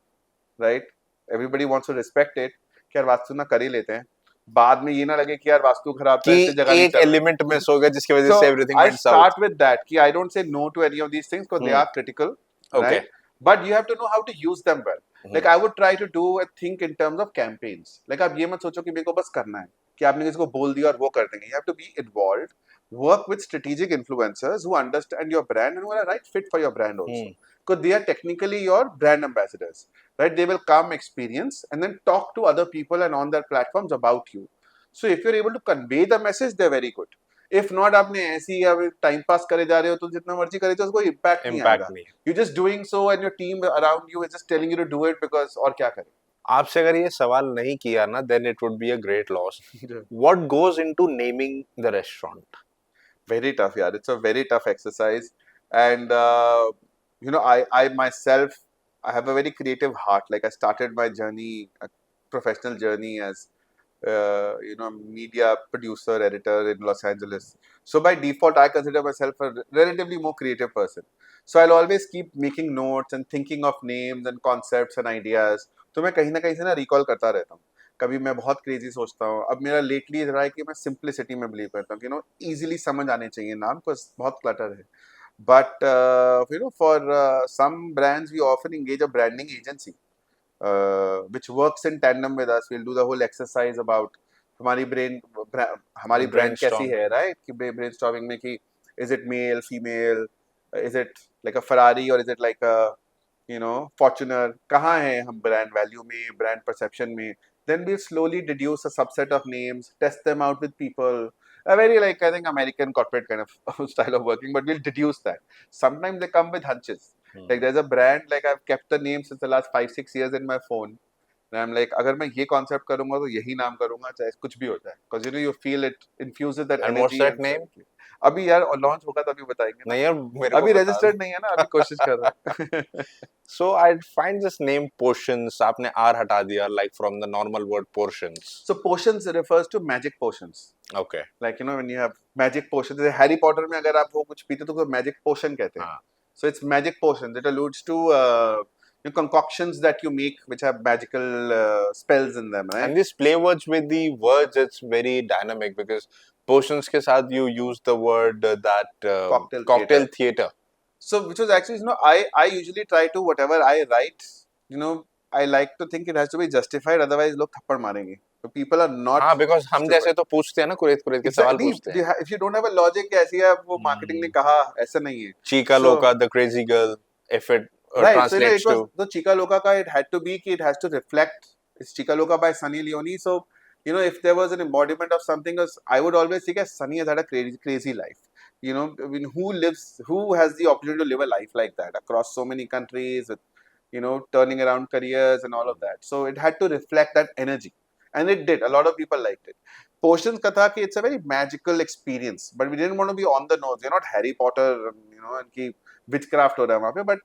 right? Everybody wants to respect it. कि यार वास्तु ना कर ही लेते हैं. बाद में ये ना लगे कि यार वास्तु खराब था, इससे जगह नहीं चल रहा. एलिमेंट मिस हो गया जिसकी वजह से everything went south. I start with that कि I don't say no to any of these things because they are critical, right? But you have to know how to use them well. Like I would try to do a think in terms of campaigns. Like आप ये मत सोचो कि मेरे को बस करना है कि आपने किसी को बोल दिया और वो कर देंगे. You have to be involved, work with strategic influencers who understand your brand and who are a right fit for your brand also. Because they are technically your brand ambassadors, right? They will come, experience, and then talk to other people and on their platforms about you. So if you're able to convey the message, they're very good. If not, आपने ऐसे ही अब time pass करे जा रहे हो तो जितना मर्जी करे तो उसको इम्पैक्ट नहीं आएगा. You're just doing so and your team around you is just telling you to do it because और क्या करें. आपसे अगर ये सवाल नहीं किया ना, then it would be a great loss. What goes into naming the restaurant? Very tough, yeah. It's a very tough exercise, and I myself, I have a very creative heart. Like I started my journey, a professional journey as media producer, editor in Los Angeles. So by default, I consider myself a relatively more creative person. So I'll always keep making notes and thinking of names and concepts and ideas. तो मैं कहीं ना कहीं से ना recall करता रहता हूँ. कभी मैं बहुत क्रेजी सोचता हूँ. अब मेरा लेटली रहा है कि मैं सिंप्लिसिटी में बिलीव करता हूँ कि इजीली समझ आने चाहिए नाम, बिकॉज बहुत क्लटर है. But for some brands, we often engage a branding agency. Which works in tandem with us. We'll do the whole exercise about हमारी brand कैसी है, right? कि brainstorming में कि is it male, female, is it like a Ferrari or is it like a Fortuner? कहाँ है हम brand value में, brand perception में? Then we slowly deduce a subset of names, test them out with people. A very I think American corporate kind of style of working, but we'll deduce that. Sometimes they come with hunches. Like there's a brand, like I've kept the name since the last 5-6 years in my phone. And I'm like, अगर मैं ये concept करूँगा तो यही नाम करूँगा चाहे कुछ भी होता है. Because you feel it infuses that and energy. And what's that name? अभी यार launch होगा तो अभी बताएंगे. नहीं यार मेरे अभी registered नहीं है ना, अभी कोशिश कर रहा है. So I find this name Portions. आपने R हटा दिया, like from the normal word portions. So portions refers to magic potions. Okay. Like when you have magic potions, जैसे Harry Potter में अगर आप वो कुछ पीते तो उसको magic potion कहते हैं. So it's magic potions. It alludes to concoctions that you make which have magical spells in them, right? And this play words with the words, it's very dynamic because potions के साथ you use the word cocktail theater. So which was actually, I usually try to, whatever I write, I like to think it has to be justified, otherwise लोग थप्पड़ मारेंगे. So people are not. हाँ, because हम जैसे तो पूछते हैं ना, कुरेद के सवाल पूछते हैं. If you don't have a logic, ऐसी है वो marketing ने कहा, ऐसा नहीं है. Chica Loca, the crazy girl, if it translates to. So Chica Loca का it had to be कि it has to reflect. It's Chica Loca by Sunny Leone. So if there was an embodiment of something, I would always say that Sunny has had a crazy life. Who has the opportunity to live a life like that across so many countries with, turning around careers and all of that. So it had to reflect that energy. and it did. A lot of people liked it. Portions ka tha ki it's a very magical experience, but we didn't want to be on the nose. We're not Harry Potter, and ki witchcraft ho raha hai wahan pe, but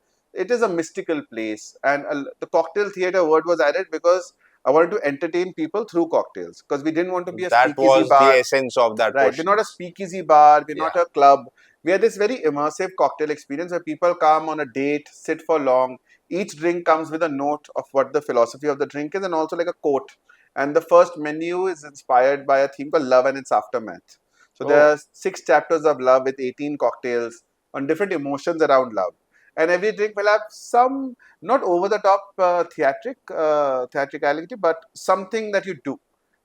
it is a mystical place. And the cocktail theater word was added because I wanted to entertain people through cocktails, because we didn't want to be a That speakeasy was bar. the essence of that Right, portion. we're not a speakeasy bar, we're not Yeah. a club. We are this very immersive cocktail experience where people come on a date, sit for long. Each drink comes with a note of what the philosophy of the drink is, and also like a quote. And the first menu is inspired by a theme called Love and Its Aftermath. So there Oh. are 6 chapters of love with 18 cocktails on different emotions around love. And every drink will have some not over the top theatricality, but something that you do.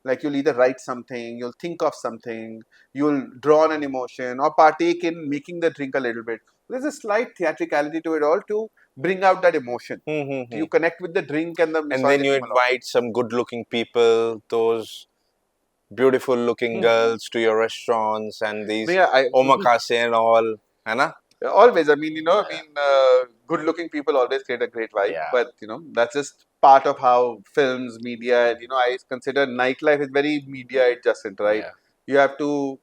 Like you'll either write something, you'll think of something, you'll draw on an emotion, or partake in making the drink a little bit. There's a slight theatricality to it all to bring out that emotion. Mm-hmm. You connect with the drink and the And then you misogyny a lot. invite some good-looking people, those beautiful-looking girls to your restaurants, and these Yeah, omakase and all, है ना? always. I mean, good-looking people always create a great vibe. Yeah. But that's just part of how films, media, and I consider nightlife is very media adjacent, right? Yeah. You have to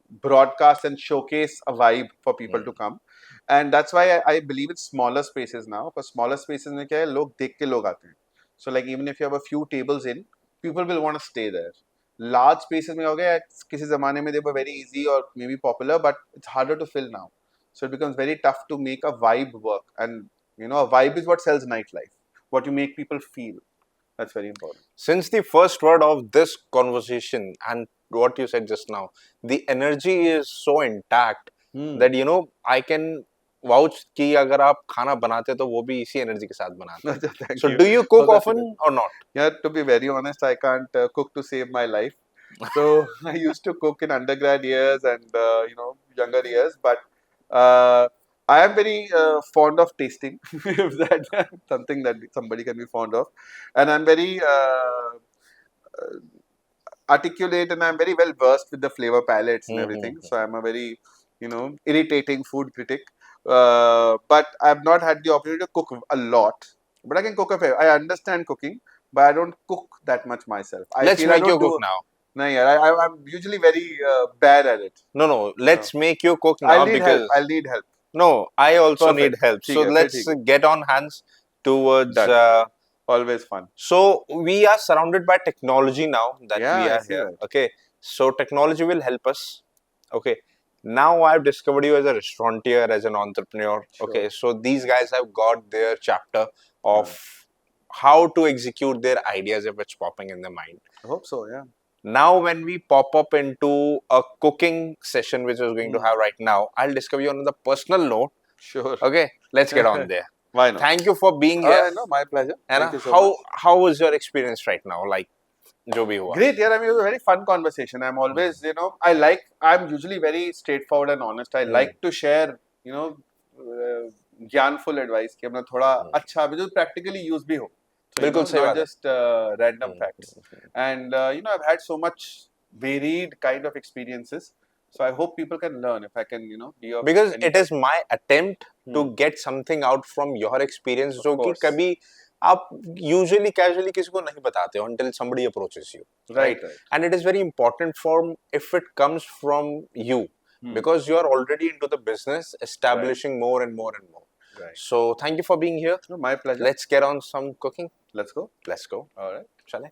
broadcast and showcase a vibe for people to come, and that's why I believe it's smaller spaces now. Because smaller spaces में क्या है, लोग देख के लोग आते हैं. So like even if you have a few tables in, people will want to stay there. Large spaces में हो गया, किसी ज़माने में they were very easy or maybe popular, but it's harder to fill now. So it becomes very tough to make a vibe work, and a vibe is what sells nightlife. What you make people feel. That's very important. Since the first word of this conversation and what you said just now, the energy is so intact that I can vouch कि अगर आप खाना बनाते तो वो भी इसी energy के साथ बनाते हैं. Thank So you. do you cook Oh, that's often or not? Yeah, to be very honest, I can't cook to save my life. So I used to cook in undergrad years and younger years, but I am very fond of tasting. If that's something that somebody can be fond of, and I'm very articulate, and I'm very well versed with the flavor palettes and everything. So I'm a very irritating food critic. But I've not had the opportunity to cook a lot. But I can cook a fair. I understand cooking, but I don't cook that much myself. Let's make you cook now. No, yeah, I'm usually very bad at it. No. Let's make you cook now I'll need because help. I'll need help. no, I also need Perfect. help. So ठीक है, let's फिर ठीक get on hands towards. Done. Always fun. So we are surrounded by technology now that Yeah, we I are see here. that. Okay, so technology will help us. Okay, now I've discovered you as a restaurateur, as an entrepreneur. Sure. Okay, so these guys have got their chapter of how to execute their ideas if it's popping in their mind. I hope so, yeah. Now, when we pop up into a cooking session, which we're going to have right now, I'll discover you on the personal note. Sure. Okay, let's get on there. Why not? Thank you for being here. No, my pleasure. And Thank you so much. how was your experience right now? Like, जो भी हुआ. Great, yeah. I mean, it was a very fun conversation. I'm always, I'm usually very straightforward and honest. I like to share, ज्ञानफुल advice कि अपना थोड़ा अच्छा जो practically use भी हो. So, बिल्कुल सही not बात है. just random facts. And I've had so much varied kind of experiences. So I hope people can learn if I can, be of Because any it is my attempt to get something out from your experience जो कि course. कभी आप usually casually किसी को नहीं बताते हो until somebody approaches you. Right. And it is very important if it comes from you because you are already into the business, establishing more and more and more. Right. So thank you for being here. No, my pleasure. Let's get on some cooking. Let's go. Let's go. All right. Chale.